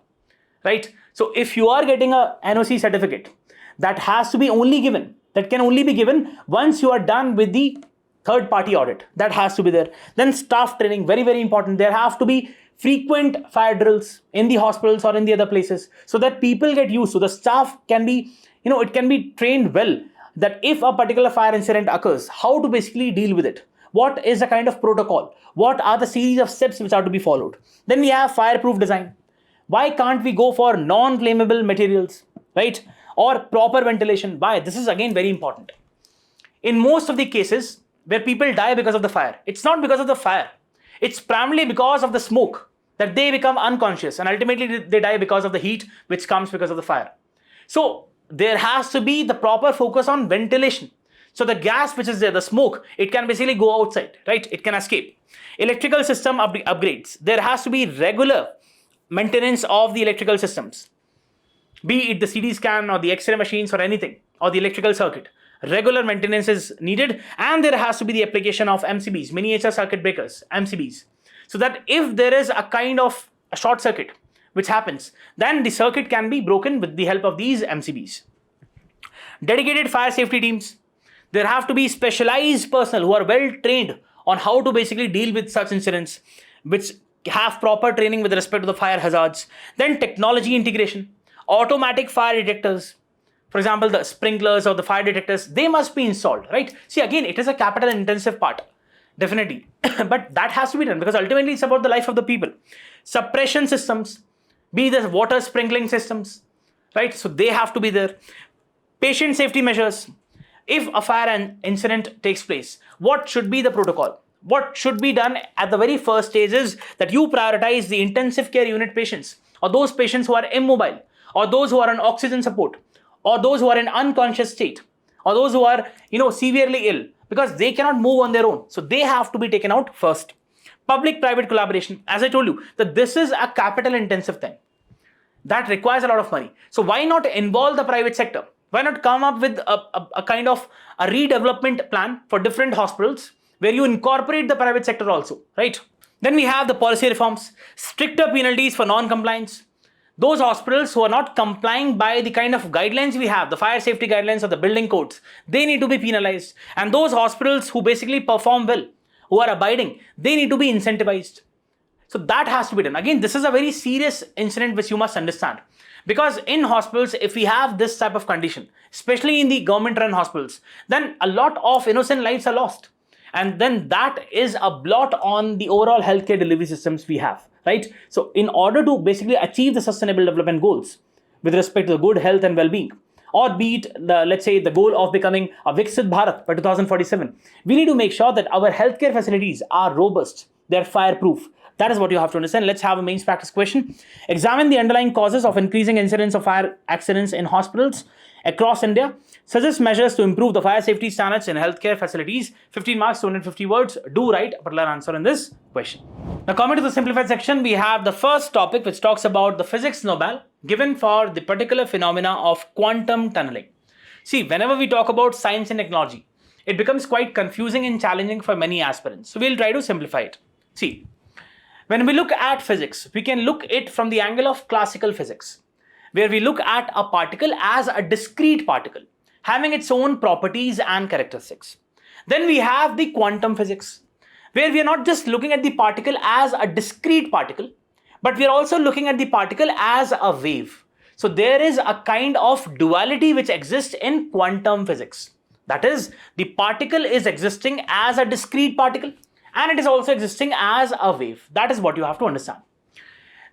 right? So if you are getting a NOC certificate, that has to be only given, that can only be given once you are done with the third party audit. That has to be there. Then staff training, very, very important. There have to be frequent fire drills in the hospitals or in the other places so that people get used to, the staff can be, it can be trained well, that if a particular fire incident occurs, how to basically deal with it. What is the kind of protocol? What are the series of steps which are to be followed? Then we have fireproof design. Why can't we go for non-flammable materials, right? Or proper ventilation? Why? This is again very important. In most of the cases where people die because of the fire, it's not because of the fire. It's primarily because of the smoke that they become unconscious, and ultimately they die because of the heat which comes because of the fire. So there has to be the proper focus on ventilation. So the gas which is there, the smoke, it can basically go outside, right? It can escape. Electrical system upgrades. There has to be regular maintenance of the electrical systems, be it the CT scan or the X-ray machines or anything, or the electrical circuit. Regular maintenance is needed, and there has to be the application of MCBs, miniature circuit breakers, MCBs, so that if there is a kind of a short circuit which happens, then the circuit can be broken with the help of these MCBs. Dedicated fire safety teams. There have to be specialized personnel who are well trained on how to basically deal with such incidents, which have proper training with respect to the fire hazards. Then technology integration, automatic fire detectors. For example, the sprinklers or the fire detectors, they must be installed, right? See, again, it is a capital intensive part, definitely. But that has to be done because ultimately it's about the life of the people. Suppression systems, be the water sprinkling systems, right? So they have to be there. Patient safety measures. If a fire incident takes place, what should be the protocol? What should be done at the very first stage is that you prioritize the intensive care unit patients, or those patients who are immobile, or those who are on oxygen support, or those who are in unconscious state, or those who are, severely ill, because they cannot move on their own. So they have to be taken out first. Public-private collaboration. As I told you, that this is a capital-intensive thing that requires a lot of money. So why not involve the private sector? Why not come up with a kind of a redevelopment plan for different hospitals where you incorporate the private sector also, right? Then we have the policy reforms, stricter penalties for non-compliance. Those hospitals who are not complying by the kind of guidelines we have, the fire safety guidelines or the building codes, they need to be penalized. And those hospitals who basically perform well, who are abiding, they need to be incentivized. So that has to be done. Again, this is a very serious incident which you must understand. Because in hospitals, if we have this type of condition, especially in the government-run hospitals, then a lot of innocent lives are lost. And then that is a blot on the overall healthcare delivery systems we have, right? So in order to basically achieve the sustainable development goals with respect to the good health and well-being, or be it let's say the goal of becoming a Viksit Bharat by 2047, we need to make sure that our healthcare facilities are robust, they're fireproof. That is what you have to understand. Let's have a mains practice question. Examine the underlying causes of increasing incidence of fire accidents in hospitals across India. Suggest measures to improve the fire safety standards in healthcare facilities. 15 marks, 250 words. Do write a particular answer in this question. Now coming to the simplified section, we have the first topic which talks about the physics Nobel given for the particular phenomena of quantum tunneling. See, whenever we talk about science and technology, it becomes quite confusing and challenging for many aspirants. So we'll try to simplify it. See, when we look at physics, we can look it from the angle of classical physics, where we look at a particle as a discrete particle, having its own properties and characteristics. Then we have the quantum physics, where we are not just looking at the particle as a discrete particle, but we are also looking at the particle as a wave. So there is a kind of duality which exists in quantum physics. That is, the particle is existing as a discrete particle, and it is also existing as a wave. That is what you have to understand.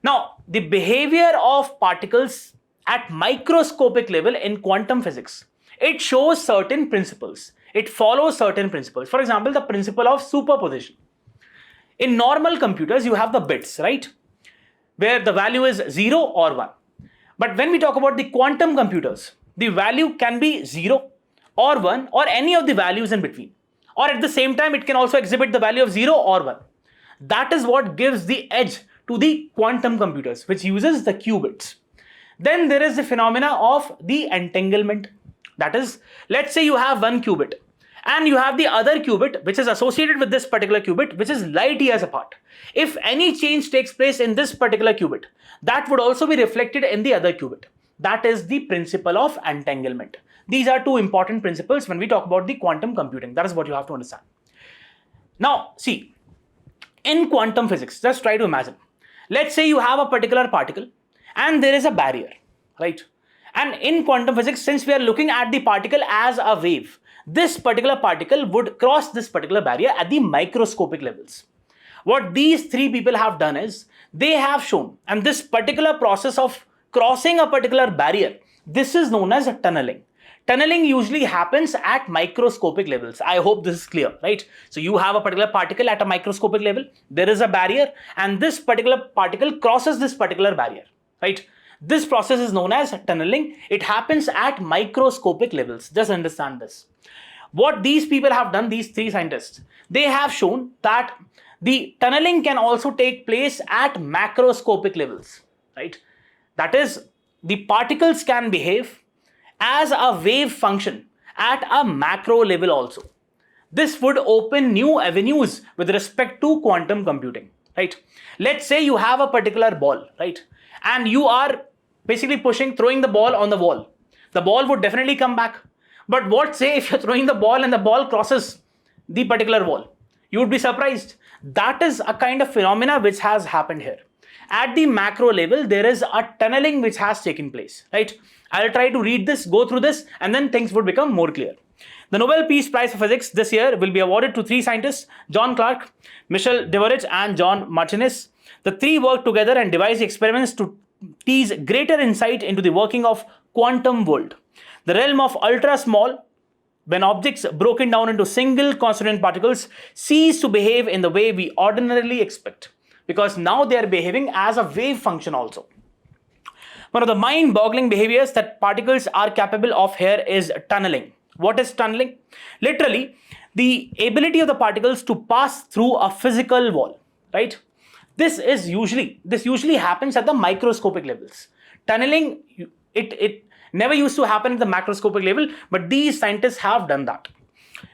Now, the behavior of particles at microscopic level in quantum physics, it shows certain principles. It follows certain principles. For example, the principle of superposition. In normal computers, you have the bits, right? Where the value is 0 or 1. But when we talk about the quantum computers, the value can be 0 or 1 or any of the values in between. Or at the same time, it can also exhibit the value of 0 or 1. That is what gives the edge to the quantum computers, which uses the qubits. Then there is the phenomena of the entanglement. That is, let's say you have one qubit and you have the other qubit which is associated with this particular qubit, which is light years apart. If any change takes place in this particular qubit, that would also be reflected in the other qubit. That is the principle of entanglement. These are two important principles when we talk about the quantum computing. That is what you have to understand. Now, see, in quantum physics, just try to imagine. Let's say you have a particular particle and there is a barrier, right? And in quantum physics, since we are looking at the particle as a wave, this particular particle would cross this particular barrier at the microscopic levels. What these three people have done is, they have shown, and this particular process of crossing a particular barrier, this is known as tunneling. Tunneling usually happens at microscopic levels. I hope this is clear, right? So you have a particular particle at a microscopic level, there is a barrier, and this particular particle crosses this particular barrier, right? This process is known as tunneling. It happens at microscopic levels. Just understand this. What these people have done, these three scientists, they have shown that the tunneling can also take place at macroscopic levels, right? That is, the particles can behave as a wave function at a macro level also. This would open new avenues with respect to quantum computing, right? Let's say you have a particular ball, right? And you are basically throwing the ball on the wall. The ball would definitely come back. But what say if you're throwing the ball and the ball crosses the particular wall? You would be surprised. That is a kind of phenomena which has happened here. At the macro level, there is a tunneling which has taken place, right? I'll try to read this, go through this, and then things would become more clear. The Nobel Peace Prize for Physics this year will be awarded to three scientists, John Clark, Michel Devorich, and John Martinez. The three worked together and devised experiments to tease greater insight into the working of quantum world, the realm of ultra small, when objects broken down into single constituent particles cease to behave in the way we ordinarily expect, because now they are behaving as a wave function also. One of the mind-boggling behaviors that particles are capable of here is tunneling. What is tunneling? Literally, the ability of the particles to pass through a physical wall, right? This usually happens at the microscopic levels. Tunneling, it never used to happen at the macroscopic level, but these scientists have done that.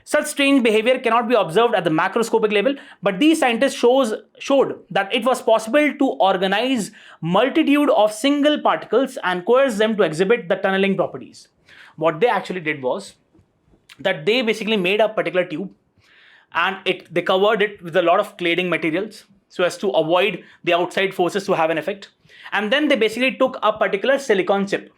Such strange behavior cannot be observed at the macroscopic level, but these scientists showed that it was possible to organize multitude of single particles and coerce them to exhibit the tunneling properties. What they actually did was that they basically made a particular tube, and they covered it with a lot of cladding materials so as to avoid the outside forces to have an effect. And then they basically took a particular silicon chip,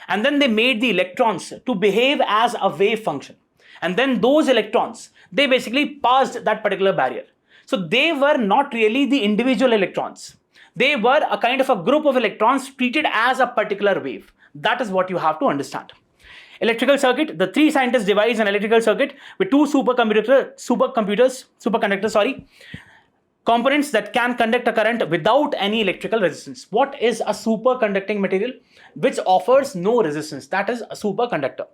and then they made the electrons to behave as a wave function. And then those electrons, they basically passed that particular barrier. So they were not really the individual electrons. They were a kind of a group of electrons treated as a particular wave. That is what you have to understand. Electrical circuit, the three scientists devised an electrical circuit with two superconductors, components that can conduct a current without any electrical resistance. What is a superconducting material? Which offers no resistance. That is a superconductor.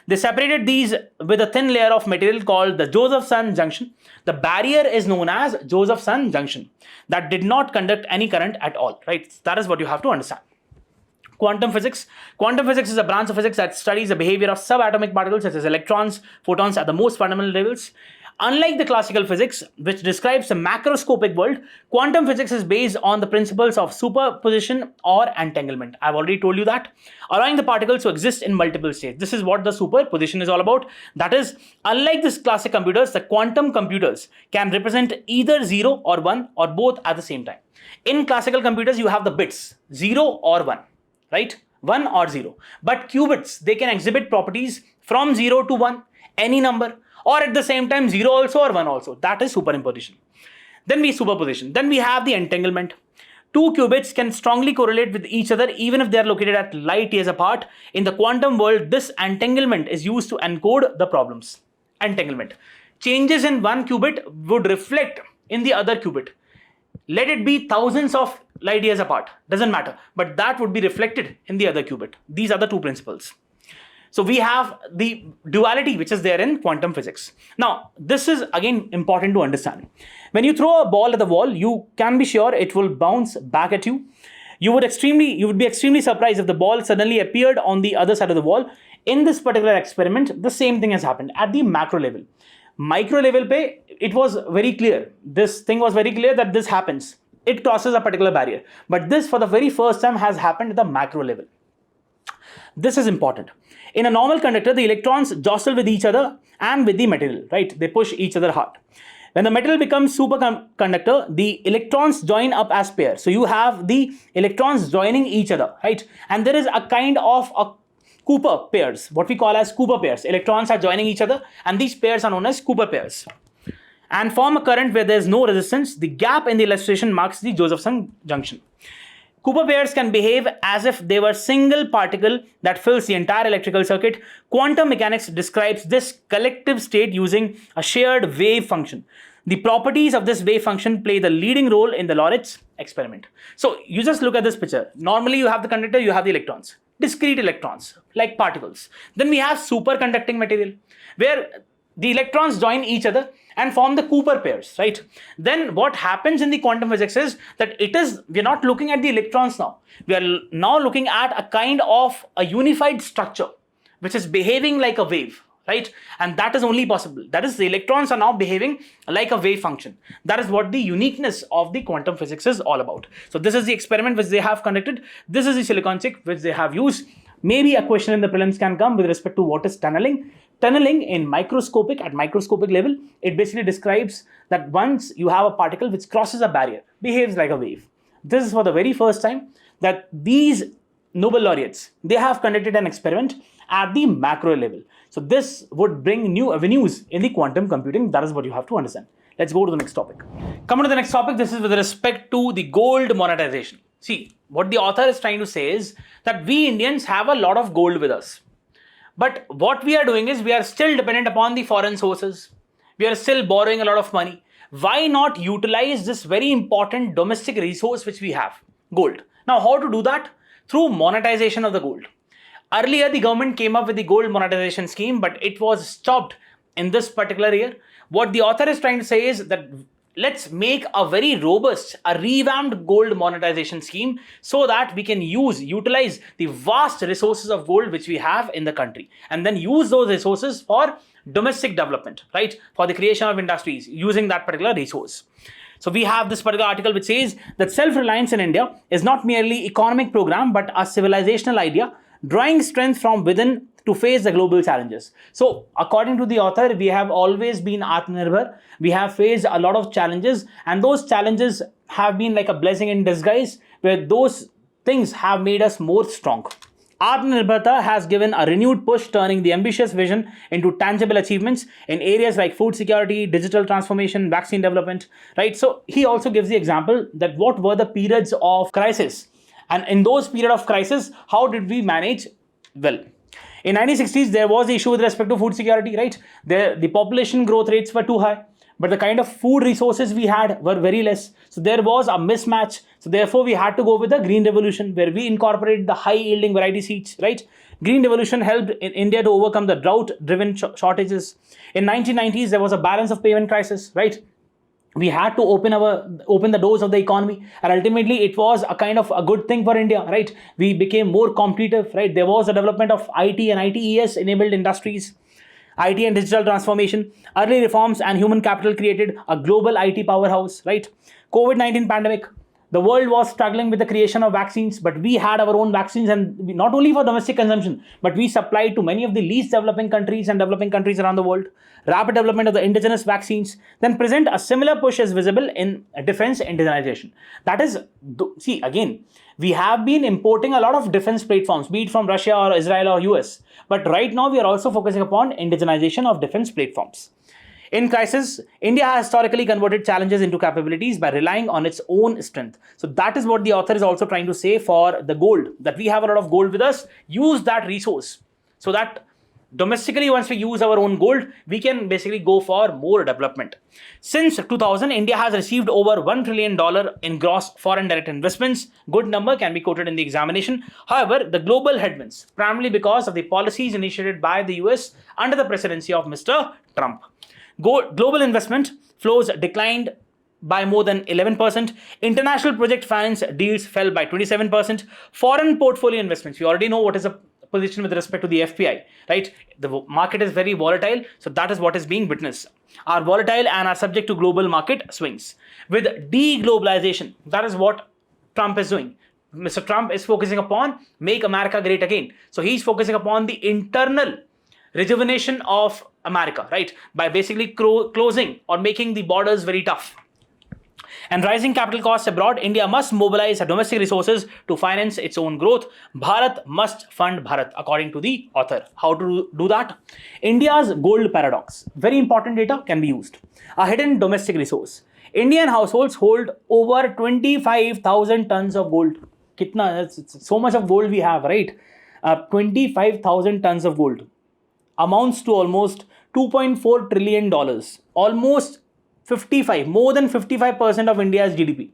They separated these with a thin layer of material called the Josephson junction. The barrier is known as Josephson junction that did not conduct any current at all, right? That is what you have to understand. Quantum physics. Quantum physics is a branch of physics that studies the behavior of subatomic particles such as electrons, photons at the most fundamental levels. Unlike the classical physics, which describes a macroscopic world, quantum physics is based on the principles of superposition or entanglement. I've already told you that. Allowing the particles to exist in multiple states. This is what the superposition is all about. That is, unlike these classic computers, the quantum computers can represent either 0 or 1 or both at the same time. In classical computers, you have the bits 0 or 1, right? 1 or 0. But qubits, they can exhibit properties from 0 to 1, any number, or at the same time 0 also or 1 also. That is superimposition. Then we superposition. Then we have the entanglement. Two qubits can strongly correlate with each other even if they are located at light years apart. In the quantum world, this entanglement is used to encode the problems. Entanglement. Changes in one qubit would reflect in the other qubit. Let it be thousands of light years apart, doesn't matter, but that would be reflected in the other qubit. These are the two principles. So we have the duality which is there in quantum physics. Now, this is again important to understand. When you throw a ball at the wall, you can be sure it will bounce back at you. You would be extremely surprised if the ball suddenly appeared on the other side of the wall. In this particular experiment, the same thing has happened at the macro level. Micro level pe, it was very clear. This thing was very clear that this happens. It crosses a particular barrier. But this for the very first time has happened at the macro level. This is important. In a normal conductor, the electrons jostle with each other and with the material, right? They push each other hard. When the metal becomes superconductor, the electrons join up as pairs. So you have the electrons joining each other, right? And there is a kind of a Cooper pairs, what we call as Cooper pairs. Electrons are joining each other and these pairs are known as Cooper pairs. And form a current where there is no resistance. The gap in the illustration marks the Josephson junction. Cooper pairs can behave as if they were single particle that fills the entire electrical circuit. Quantum mechanics describes this collective state using a shared wave function. The properties of this wave function play the leading role in the Lorenz experiment. So you just look at this picture. Normally you have the conductor, you have the electrons, discrete electrons like particles. Then we have superconducting material where the electrons join each other and form the Cooper pairs, right? Then what happens in the quantum physics is that we're not looking at the electrons now. We are now looking at a kind of a unified structure which is behaving like a wave, right? And that is only possible. That is, the electrons are now behaving like a wave function. That is what the uniqueness of the quantum physics is all about. So this is the experiment which they have conducted. This is the silicon chip which they have used. Maybe a question in the prelims can come with respect to what is tunneling. Tunneling at microscopic level, it basically describes that once you have a particle which crosses a barrier, behaves like a wave. This is for the very first time that these Nobel laureates, they have conducted an experiment at the macro level. So this would bring new avenues in the quantum computing. That is what you have to understand. Let's go to the next topic. Coming to the next topic, this is with respect to the gold monetization. See, what the author is trying to say is that we Indians have a lot of gold with us. But what we are doing is we are still dependent upon the foreign sources. We are still borrowing a lot of money. Why not utilize this very important domestic resource which we have, gold? Now, how to do that? Through monetization of the gold. Earlier, the government came up with the gold monetization scheme, but it was stopped in this particular year. What the author is trying to say is that let's make a very robust, a revamped gold monetization scheme so that we can utilize the vast resources of gold which we have in the country and then use those resources for domestic development, right? For the creation of industries using that particular resource. So we have this particular article which says that self-reliance in India is not merely economic program but a civilizational idea drawing strength from within to face the global challenges. So according to the author, we have always been Atmanirbhar. We have faced a lot of challenges, and those challenges have been like a blessing in disguise, where those things have made us more strong. Atmanirbharta has given a renewed push, turning the ambitious vision into tangible achievements in areas like food security, digital transformation, vaccine development, right? So he also gives the example that what were the periods of crisis, and in those period of crisis, how did we manage? Well, in 1960s, there was the issue with respect to food security, right? The population growth rates were too high, but the kind of food resources we had were very less. So there was a mismatch. So therefore, we had to go with the Green Revolution, where we incorporated the high-yielding variety seeds, right? Green Revolution helped in India to overcome the drought-driven shortages. In 1990s, there was a balance of payment crisis, right? We had to open the doors of the economy, and ultimately it was a kind of a good thing for India, right? We became more competitive, right? There was a development of IT and ITES enabled industries, IT and digital transformation, early reforms and human capital created a global IT powerhouse, right? COVID-19 pandemic, the world was struggling with the creation of vaccines, but we had our own vaccines, and not only for domestic consumption, but we supplied to many of the least developing countries and developing countries around the world. Rapid development of the indigenous vaccines then present a similar push is visible in defense indigenization. That is, see, again, we have been importing a lot of defense platforms, be it from Russia or Israel or US, but right now we are also focusing upon indigenization of defense platforms. In crisis, India has historically converted challenges into capabilities by relying on its own strength. So that is what the author is also trying to say for the gold, that we have a lot of gold with us, use that resource so that domestically, once we use our own gold, we can basically go for more development. Since 2000, India has received over $1 trillion in gross foreign direct investments. Good number, can be quoted in the examination. However, the global headwinds, primarily because of the policies initiated by the US under the presidency of Mr. Trump. Global investment flows declined by more than 11%. International project finance deals fell by 27%. Foreign portfolio investments, we already know what is the position with respect to the FPI, right? The market is very volatile, so that is what is being witnessed. Are volatile and are subject to global market swings. With deglobalization, that is what Trump is doing. Mr. Trump is focusing upon make America great again. So he's focusing upon the internal rejuvenation of America, right? By basically closing or making the borders very tough. And rising capital costs abroad, India must mobilize domestic resources to finance its own growth. Bharat must fund Bharat, according to the author. How to do that? India's gold paradox. Very important data can be used. A hidden domestic resource. Indian households hold over 25,000 tons of gold. It's so much of gold we have, right? 25,000 tons of gold amounts to almost $2.4 trillion. Almost more than 55% of India's GDP.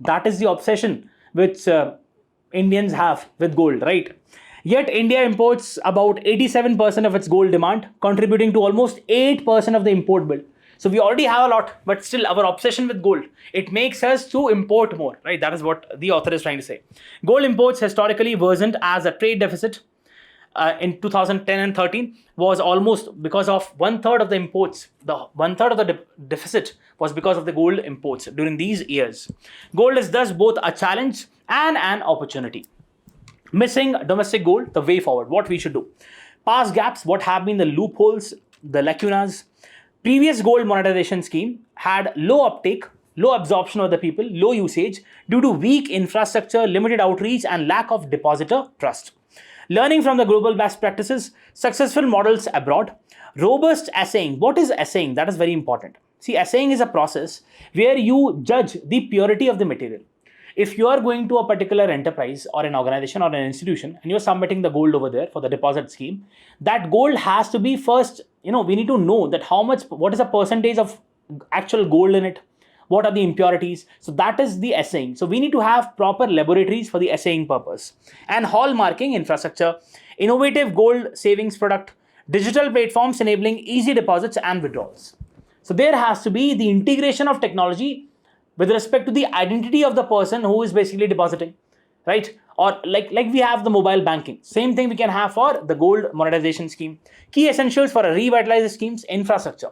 That is the obsession which Indians have with gold, right? Yet India imports about 87% of its gold demand, contributing to almost 8% of the import bill. So we already have a lot, but still our obsession with gold, it makes us to import more, right? That is what the author is trying to say. Gold imports historically worsened as a trade deficit in 2010 and 13 was almost because of one-third of the imports. The one-third of the deficit was because of the gold imports during these years. Gold is thus both a challenge and an opportunity. Missing domestic gold, the way forward, what we should do. Past gaps, what have been the loopholes, the lacunas. Previous gold monetization scheme had low uptake, low absorption of the people, low usage due to weak infrastructure, limited outreach and lack of depositor trust. Learning from the global best practices, successful models abroad, robust assaying. What is assaying? That is very important. See, assaying is a process where you judge the purity of the material. If you are going to a particular enterprise or an organization or an institution and you're submitting the gold over there for the deposit scheme, that gold has to be first, we need to know that what is the percentage of actual gold in it? What are the impurities? So that is the assaying. So we need to have proper laboratories for the assaying purpose. And hallmarking infrastructure, innovative gold savings product, digital platforms enabling easy deposits and withdrawals. So there has to be the integration of technology with respect to the identity of the person who is basically depositing. right? Or like we have the mobile banking. Same thing we can have for the gold monetization scheme. Key essentials for a revitalized scheme's infrastructure.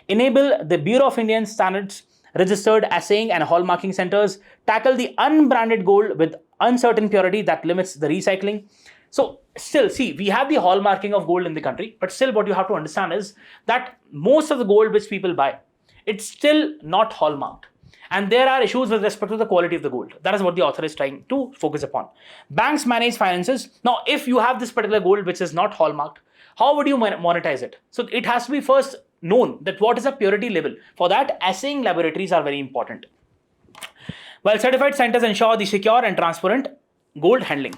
Enable the Bureau of Indian Standards registered assaying and hallmarking centers. Tackle the unbranded gold with uncertain purity that limits the recycling. So still, see, we have the hallmarking of gold in the country, but still what you have to understand is that most of the gold which people buy, it's still not hallmarked. And there are issues with respect to the quality of the gold. That is what the author is trying to focus upon. Banks manage finances. Now, if you have this particular gold which is not hallmarked, how would you monetize it? So it has to be first known that what is a purity level. For that, assaying laboratories are very important. While certified centers ensure the secure and transparent gold handling.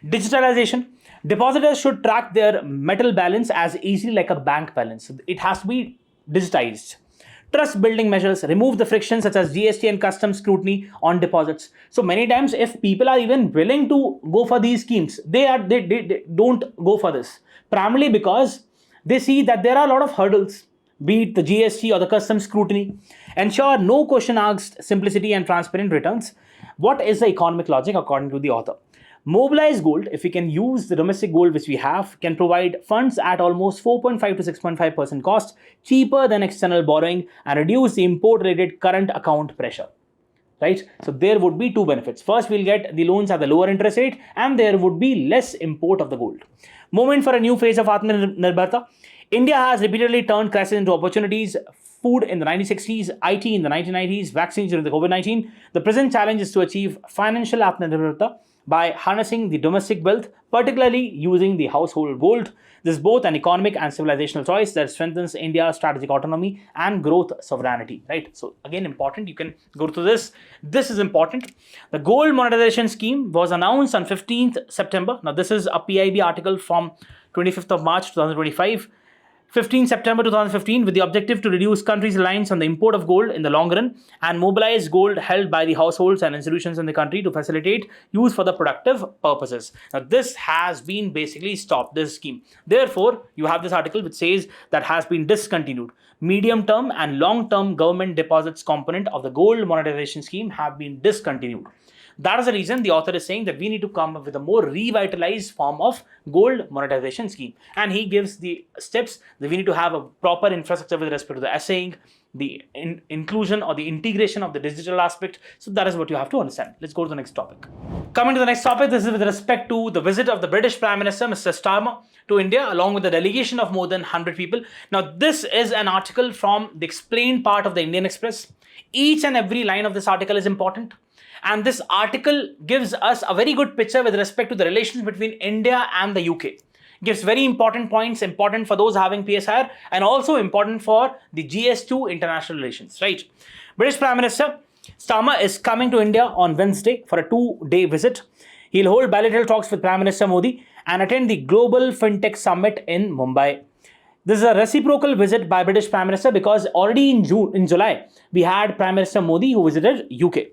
Digitalization. Depositors should track their metal balance as easily like a bank balance. It has to be digitized. Trust building measures. Remove the friction such as GST and customs scrutiny on deposits. So many times if people are even willing to go for these schemes, they don't go for this. Primarily because they see that there are a lot of hurdles, be it the GST or the customs scrutiny. Ensure no question asked, simplicity and transparent returns. What is the economic logic according to the author? Mobilized gold, if we can use the domestic gold which we have, can provide funds at almost 4.5 to 6.5% cost, cheaper than external borrowing, and reduce the import-related current account pressure. Right? So there would be two benefits. First, we'll get the loans at the lower interest rate, and there would be less import of the gold. Moment for a new phase of Atmanirbharta. India has repeatedly turned crisis into opportunities. Food in the 1960s, IT in the 1990s, vaccines during the COVID-19. The present challenge is to achieve financial Atmanirbharta by harnessing the domestic wealth, particularly using the household gold. This is both an economic and civilizational choice that strengthens India's strategic autonomy and growth sovereignty, right? So again, important, you can go through this. This is important. The gold monetization scheme was announced on 15th September. Now, this is a PIB article from 25th of March 2025. 15 September 2015 with the objective to reduce country's reliance on the import of gold in the long run and mobilize gold held by the households and institutions in the country to facilitate use for the productive purposes. Now, this has been basically stopped, this scheme. Therefore, you have this article which says that has been discontinued. Medium-term and long-term government deposits component of the gold monetization scheme have been discontinued. That is the reason the author is saying that we need to come up with a more revitalized form of gold monetization scheme. And he gives the steps that we need to have a proper infrastructure with respect to the assaying, the inclusion or the integration of the digital aspect. So that is what you have to understand. Let's go to the next topic. Coming to the next topic, this is with respect to the visit of the British Prime Minister, Mr. Starmer, to India, along with a delegation of more than 100 people. Now, this is an article from the explained part of the Indian Express. Each and every line of this article is important. And this article gives us a very good picture with respect to the relations between India and the UK. Gives very important points, important for those having PSR and also important for the GS2 international relations, right? British Prime Minister Starmer is coming to India on Wednesday for a 2-day visit. He'll hold bilateral talks with Prime Minister Modi and attend the Global FinTech Summit in Mumbai. This is a reciprocal visit by British Prime Minister because already in July, we had Prime Minister Modi who visited UK.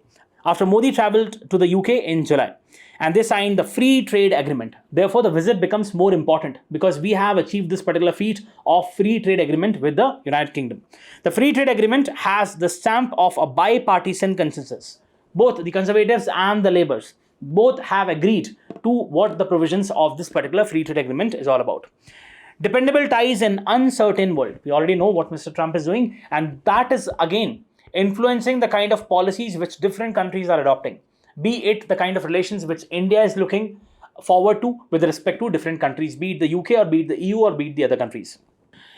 After Modi travelled to the UK in July and they signed the free trade agreement. Therefore, the visit becomes more important because we have achieved this particular feat of free trade agreement with the United Kingdom. The free trade agreement has the stamp of a bipartisan consensus. Both the Conservatives and the Labours both have agreed to what the provisions of this particular free trade agreement is all about. Dependable ties in uncertain world. We already know what Mr. Trump is doing, and that is again influencing the kind of policies which different countries are adopting, be it the kind of relations which India is looking forward to with respect to different countries, be it the UK or be it the EU or be it the other countries.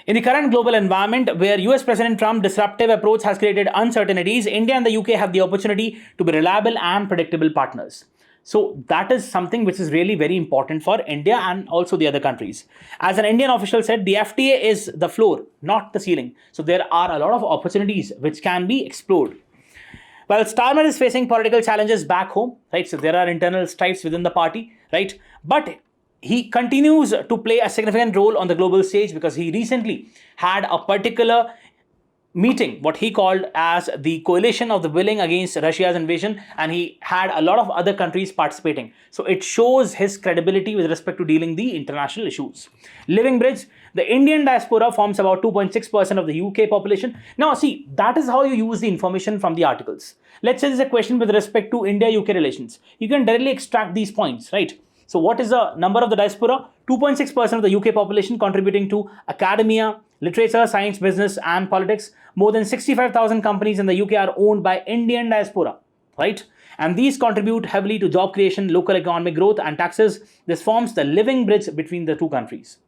In the current global environment where US President Trump's disruptive approach has created uncertainties, India and the UK have the opportunity to be reliable and predictable partners. So that is something which is really very important for India and also the other countries. As an Indian official said, the FTA is the floor, not the ceiling. So there are a lot of opportunities which can be explored. While Starmer is facing political challenges back home, right? So there are internal strifes within the party, right? But he continues to play a significant role on the global stage because he recently had a particular meeting what he called as the coalition of the willing against Russia's invasion, and he had a lot of other countries participating. So it shows his credibility with respect to dealing the international issues. Living Bridge, the Indian diaspora forms about 2.6% of the UK population. Now see, that is how you use the information from the articles. Let's say there's a question with respect to India-UK relations. You can directly extract these points, right? So what is the number of the diaspora? 2.6% of the UK population contributing to academia, literature, science, business and politics. More than 65,000 companies in the UK are owned by Indian diaspora, right? And these contribute heavily to job creation, local economic growth and taxes. This forms the living bridge between the two countries.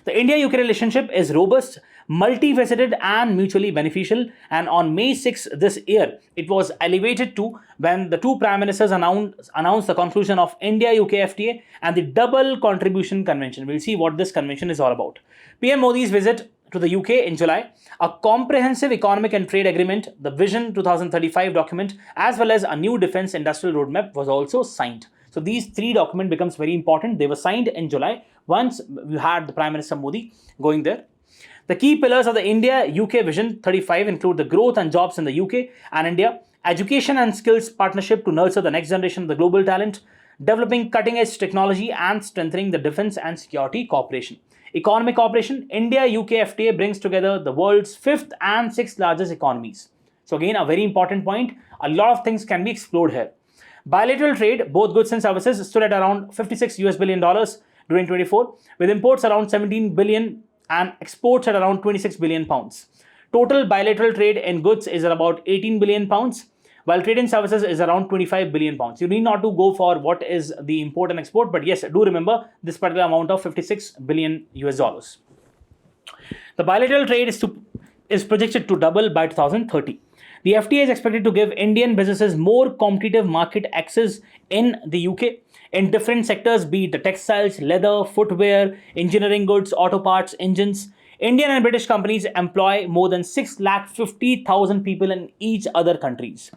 The India-UK relationship is robust, multifaceted and mutually beneficial, and on May 6 this year, it was elevated to when the two prime ministers announced the conclusion of India-UK FTA and the Double Contribution Convention. We'll see what this convention is all about. PM Modi's visit to the UK in July, a comprehensive economic and trade agreement, the Vision 2035 document, as well as a new defense industrial roadmap was also signed. So these three documents becomes very important. They were signed in July once we had the Prime Minister Modi going there. The key pillars of the India-UK Vision 35 include the growth and jobs in the UK and India, education and skills partnership to nurture the next generation of the global talent, developing cutting-edge technology and strengthening the defense and security cooperation. Economic cooperation, India-UK FTA brings together the world's 5th and 6th largest economies. So again, a very important point. A lot of things can be explored here. Bilateral trade, both goods and services, stood at around $56 billion during 24, with imports around 17 billion and exports at around 26 billion pounds. Total bilateral trade in goods is about 18 billion pounds, while trade in services is around 25 billion pounds. You need not to go for what is the import and export, but yes, do remember this particular amount of 56 billion US dollars. The bilateral trade is projected to double by 2030. The FTA is expected to give Indian businesses more competitive market access in the UK in different sectors, be it the textiles, leather, footwear, engineering goods, auto parts, engines. Indian and British companies employ more than 650,000 people in each other countries.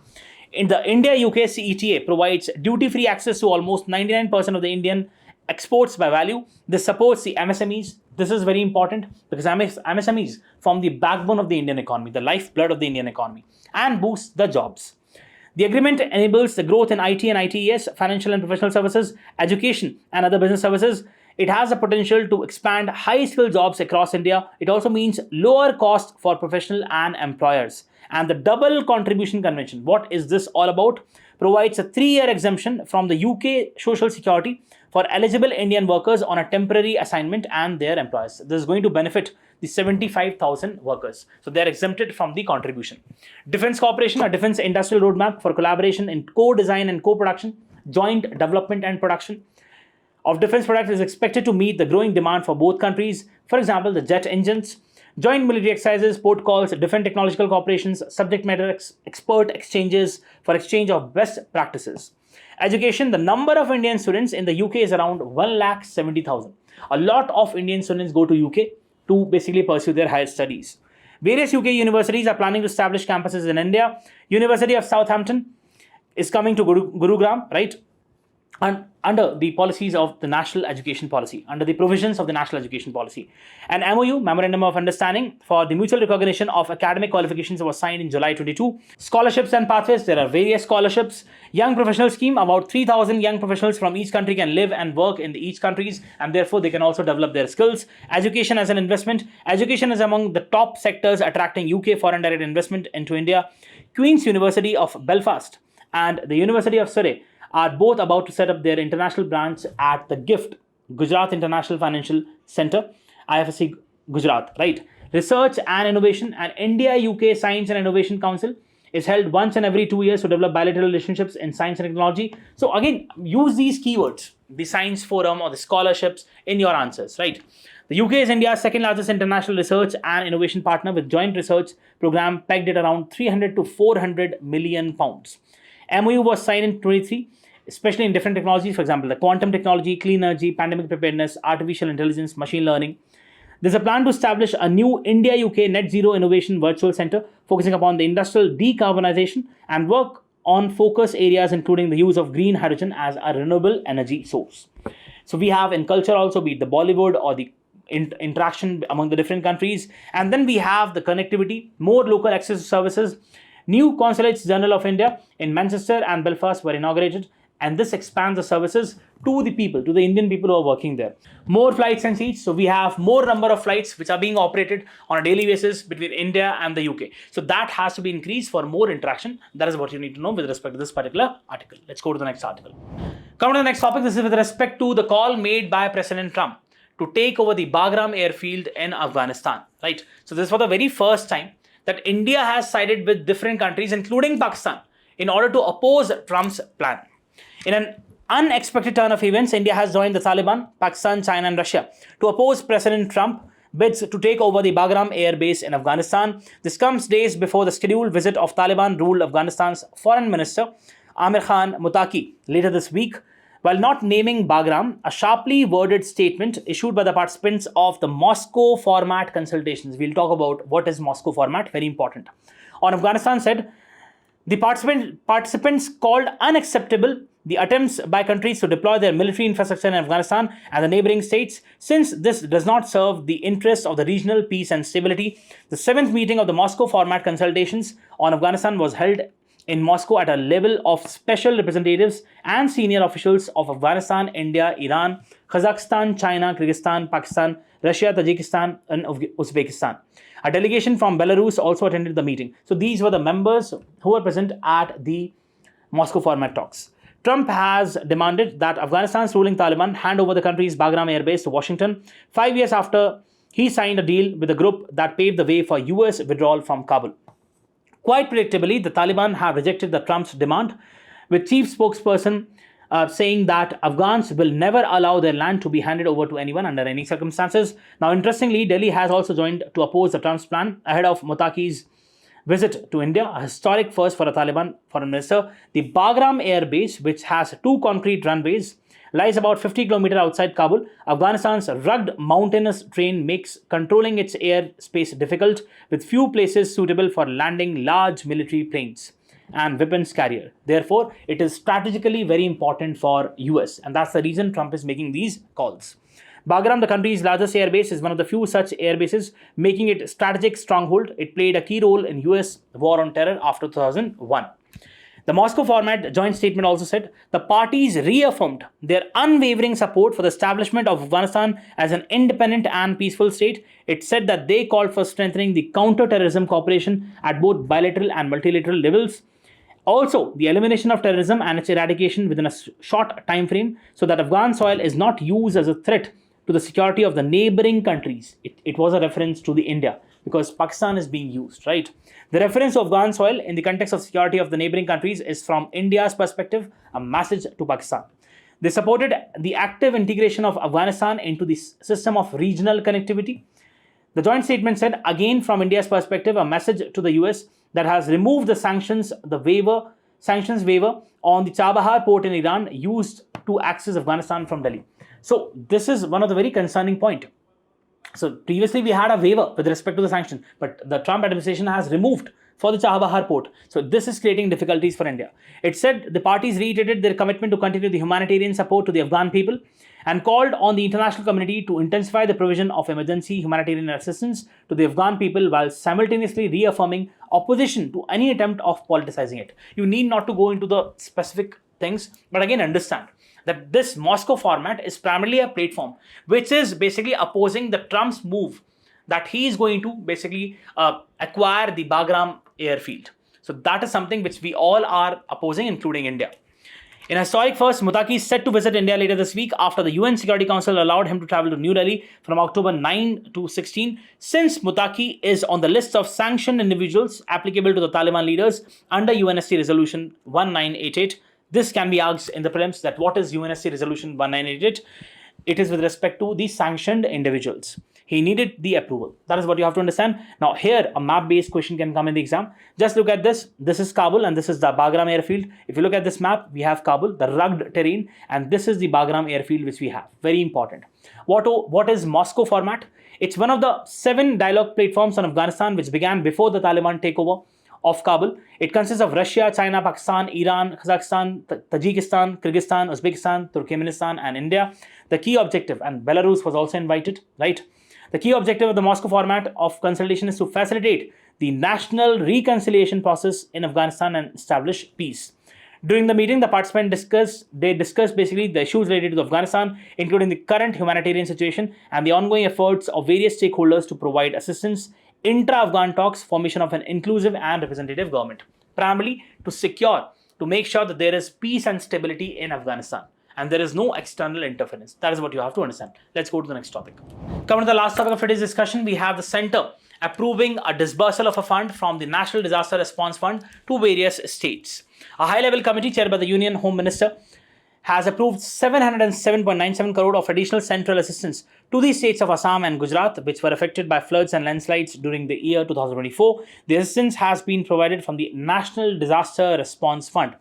In the India-UK CETA provides duty-free access to almost 99% of the Indian exports by value. This supports the MSMEs. This is very important because MSMEs form the backbone of the Indian economy, the lifeblood of the Indian economy, and boosts the jobs. The agreement enables the growth in IT and ITES, financial and professional services, education and other business services. It has the potential to expand high-skilled jobs across India. It also means lower cost for professional and employers. And the Double Contribution Convention, what is this all about? Provides a 3-year exemption from the UK Social Security for eligible Indian workers on a temporary assignment and their employers. This is going to benefit the 75,000 workers. So they are exempted from the contribution. Defense cooperation, a defense industrial roadmap for collaboration in co-design and co-production, joint development and production of defense products is expected to meet the growing demand for both countries. For example, the jet engines, joint military exercises, port calls, different technological cooperations, subject matter expert exchanges for exchange of best practices. Education, the number of Indian students in the UK is around 170,000. A lot of Indian students go to UK to basically pursue their higher studies. Various UK universities are planning to establish campuses in India. University of Southampton is coming to Gurugram, right? And under the policies of the National Education Policy, under the provisions of the National Education Policy. An MOU, Memorandum of Understanding, for the mutual recognition of academic qualifications was signed in July 22. Scholarships and pathways, there are various scholarships. Young Professional Scheme, about 3,000 young professionals from each country can live and work in each countries, and therefore they can also develop their skills. Education as an investment. Education is among the top sectors attracting UK foreign direct investment into India. Queen's University of Belfast and the University of Surrey are both about to set up their international branch at the GIFT, Gujarat International Financial Centre, IFSC Gujarat, right? Research and Innovation, and India-UK Science and Innovation Council is held once in every 2 years to develop bilateral relationships in science and technology. So again, use these keywords, the science forum or the scholarships in your answers, right? The UK is India's second largest international research and innovation partner with joint research program pegged at around 300 to 400 million pounds. MOU was signed in 23, especially in different technologies, for example, the quantum technology, clean energy, pandemic preparedness, artificial intelligence, machine learning. There's a plan to establish a new India-UK Net Zero Innovation Virtual Centre focusing upon the industrial decarbonization and work on focus areas including the use of green hydrogen as a renewable energy source. So we have in culture also, be it the Bollywood or the interaction among the different countries. And then we have the connectivity, more local access to services. New consulates general of India in Manchester and Belfast were inaugurated, and this expands the services to the people, to the Indian people who are working there. More flights and seats. So we have more number of flights which are being operated on a daily basis between India and the UK. So that has to be increased for more interaction. That is what you need to know with respect to this particular article. Let's go to the next article. Coming to the next topic, this is with respect to the call made by President Trump to take over the Bagram airfield in Afghanistan, right? So this is for the very first time that India has sided with different countries, including Pakistan, in order to oppose Trump's plan. In an unexpected turn of events, India has joined the Taliban, Pakistan, China, and Russia to oppose President Trump bids to take over the Bagram air base in Afghanistan. This comes days before the scheduled visit of Taliban-ruled Afghanistan's Foreign Minister Amir Khan Muttaqi later this week. While not naming Bagram, a sharply worded statement issued by the participants of the Moscow format consultations. We'll talk about what is Moscow format, very important. On Afghanistan said, the participants called unacceptable the attempts by countries to deploy their military infrastructure in Afghanistan and the neighboring states, since this does not serve the interests of the regional peace and stability. The 7th meeting of the Moscow format consultations on Afghanistan was held in Moscow at a level of special representatives and senior officials of Afghanistan, India, Iran, Kazakhstan, China, Kyrgyzstan, Pakistan, Russia, Tajikistan, and Uzbekistan. A delegation from Belarus also attended the meeting. So these were the members who were present at the Moscow format talks. Trump has demanded that Afghanistan's ruling Taliban hand over the country's Bagram air base to Washington 5 years after he signed a deal with a group that paved the way for US withdrawal from Kabul. Quite predictably, the Taliban have rejected the Trump's demand, with chief spokesperson saying that Afghans will never allow their land to be handed over to anyone under any circumstances. Now, interestingly, Delhi has also joined to oppose the Trump's plan ahead of Muttaqi's visit to India, a historic first for a Taliban foreign minister. The Bagram air base, which has 2 concrete runways, lies about 50 kilometers outside Kabul. Afghanistan's rugged mountainous terrain makes controlling its airspace difficult, with few places suitable for landing large military planes and weapons carrier. Therefore, it is strategically very important for US, and that's the reason Trump is making these calls. Bagram, the country's largest airbase, is one of the few such airbases, making it a strategic stronghold. It played a key role in US war on terror after 2001. The Moscow format joint statement also said the parties reaffirmed their unwavering support for the establishment of Afghanistan as an independent and peaceful state. It said that they called for strengthening the counter-terrorism cooperation at both bilateral and multilateral levels. Also, the elimination of terrorism and its eradication within a short time frame, so that Afghan soil is not used as a threat to the security of the neighboring countries. It was a reference to the India, because Pakistan is being used, right? The reference to Afghan soil in the context of security of the neighboring countries is from India's perspective, a message to Pakistan. They supported the active integration of Afghanistan into the system of regional connectivity. The joint statement said, again from India's perspective, a message to the US that has removed the sanctions waiver on the Chabahar port in Iran used to access Afghanistan from Delhi. So this is one of the very concerning point. So previously we had a waiver with respect to the sanction, but the Trump administration has removed for the Chabahar port. So this is creating difficulties for India. It said the parties reiterated their commitment to continue the humanitarian support to the Afghan people and called on the international community to intensify the provision of emergency humanitarian assistance to the Afghan people while simultaneously reaffirming opposition to any attempt of politicizing it. You need not to go into the specific things, but again understand that this Moscow format is primarily a platform which is basically opposing the Trump's move that he is going to basically acquire the Bagram airfield. So that is something which we all are opposing, including India. In a historic first, Muttaqi is set to visit India later this week after the UN Security Council allowed him to travel to New Delhi from October 9 to 16. Since Muttaqi is on the list of sanctioned individuals applicable to the Taliban leaders under UNSC Resolution 1988, this can be asked in the prelims that what is UNSC Resolution 1988? It is with respect to the sanctioned individuals. He needed the approval. That is what you have to understand. Now here, a map-based question can come in the exam. Just look at this. This is Kabul and this is the Bagram airfield. If you look at this map, we have Kabul, the rugged terrain, and this is the Bagram airfield which we have. Very important. What is Moscow format? It's one of the 7 dialogue platforms on Afghanistan which began before the Taliban takeover of Kabul. It consists of Russia, China, Pakistan, Iran, Kazakhstan, Tajikistan, Kyrgyzstan, Uzbekistan, Turkmenistan, and India. The key objective, and Belarus was also invited, right? The key objective of the Moscow format of consultation is to facilitate the national reconciliation process in Afghanistan and establish peace. During the meeting, the participants discussed basically the issues related to Afghanistan, including the current humanitarian situation and the ongoing efforts of various stakeholders to provide assistance, intra-Afghan talks, formation of an inclusive and representative government, primarily to make sure that there is peace and stability in Afghanistan and there is no external interference. That is what you have to understand. Let's go to the next topic. Coming to the last topic of today's discussion, we have the center approving a disbursal of a fund from the National Disaster Response Fund to various states. A high-level committee chaired by the Union Home Minister has approved 707.97 crore of additional central assistance to the states of Assam and Gujarat, which were affected by floods and landslides during the year 2024. The assistance has been provided from the National Disaster Response Fund.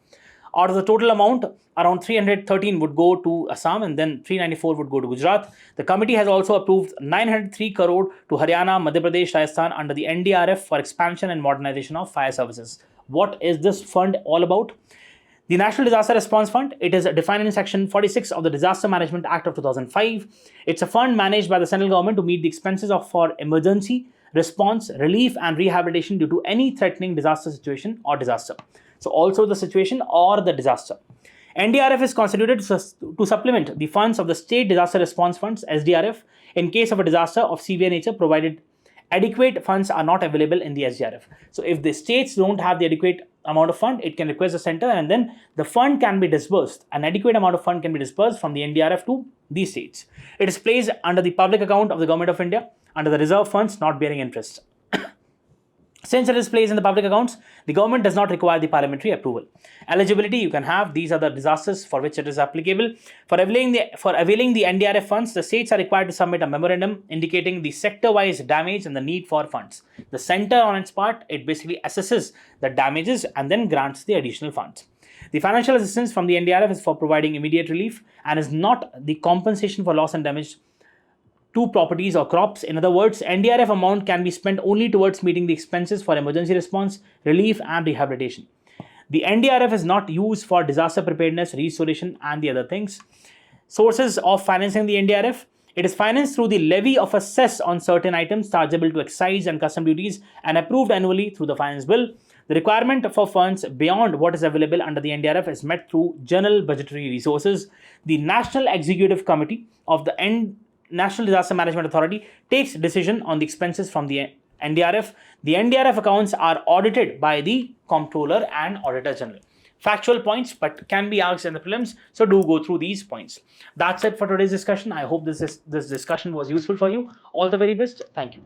Out of the total amount, around 313 would go to Assam and then 394 would go to Gujarat. The committee has also approved 903 crore to Haryana, Madhya Pradesh, Rajasthan under the NDRF for expansion and modernization of fire services. What is this fund all about? The National Disaster Response Fund, it is defined in Section 46 of the Disaster Management Act of 2005. It's a fund managed by the central government to meet the expenses for emergency, response, relief and rehabilitation due to any threatening disaster situation or disaster. So also the situation or the disaster. NDRF is constituted to supplement the funds of the State Disaster Response Funds, SDRF, in case of a disaster of severe nature, provided adequate funds are not available in the SDRF. So if the states don't have the adequate amount of fund, it can request the center and then the fund can be disbursed. An adequate amount of fund can be disbursed from the NDRF to these states. It is placed under the public account of the Government of India under the reserve funds not bearing interest. Since it is placed in the public accounts, the government does not require the parliamentary approval. Eligibility you can have, these are the disasters for which it is applicable. For availing the NDRF funds, the states are required to submit a memorandum indicating the sector-wise damage and the need for funds. The center on its part, it basically assesses the damages and then grants the additional funds. The financial assistance from the NDRF is for providing immediate relief and is not the compensation for loss and damage to properties or crops. In other words, NDRF amount can be spent only towards meeting the expenses for emergency response, relief and rehabilitation. The NDRF is not used for disaster preparedness, restoration and the other things. Sources of financing the NDRF. It is financed through the levy of a cess on certain items chargeable to excise and custom duties and approved annually through the finance bill. The requirement for funds beyond what is available under the NDRF is met through general budgetary resources. The National Executive Committee of the National Disaster Management Authority takes decision on the expenses from the NDRF. The NDRF accounts are audited by the Comptroller and Auditor General. Factual points, but can be asked in the prelims, so do go through these points. That's it for today's discussion. I hope this discussion was useful for you. All the very best. Thank you.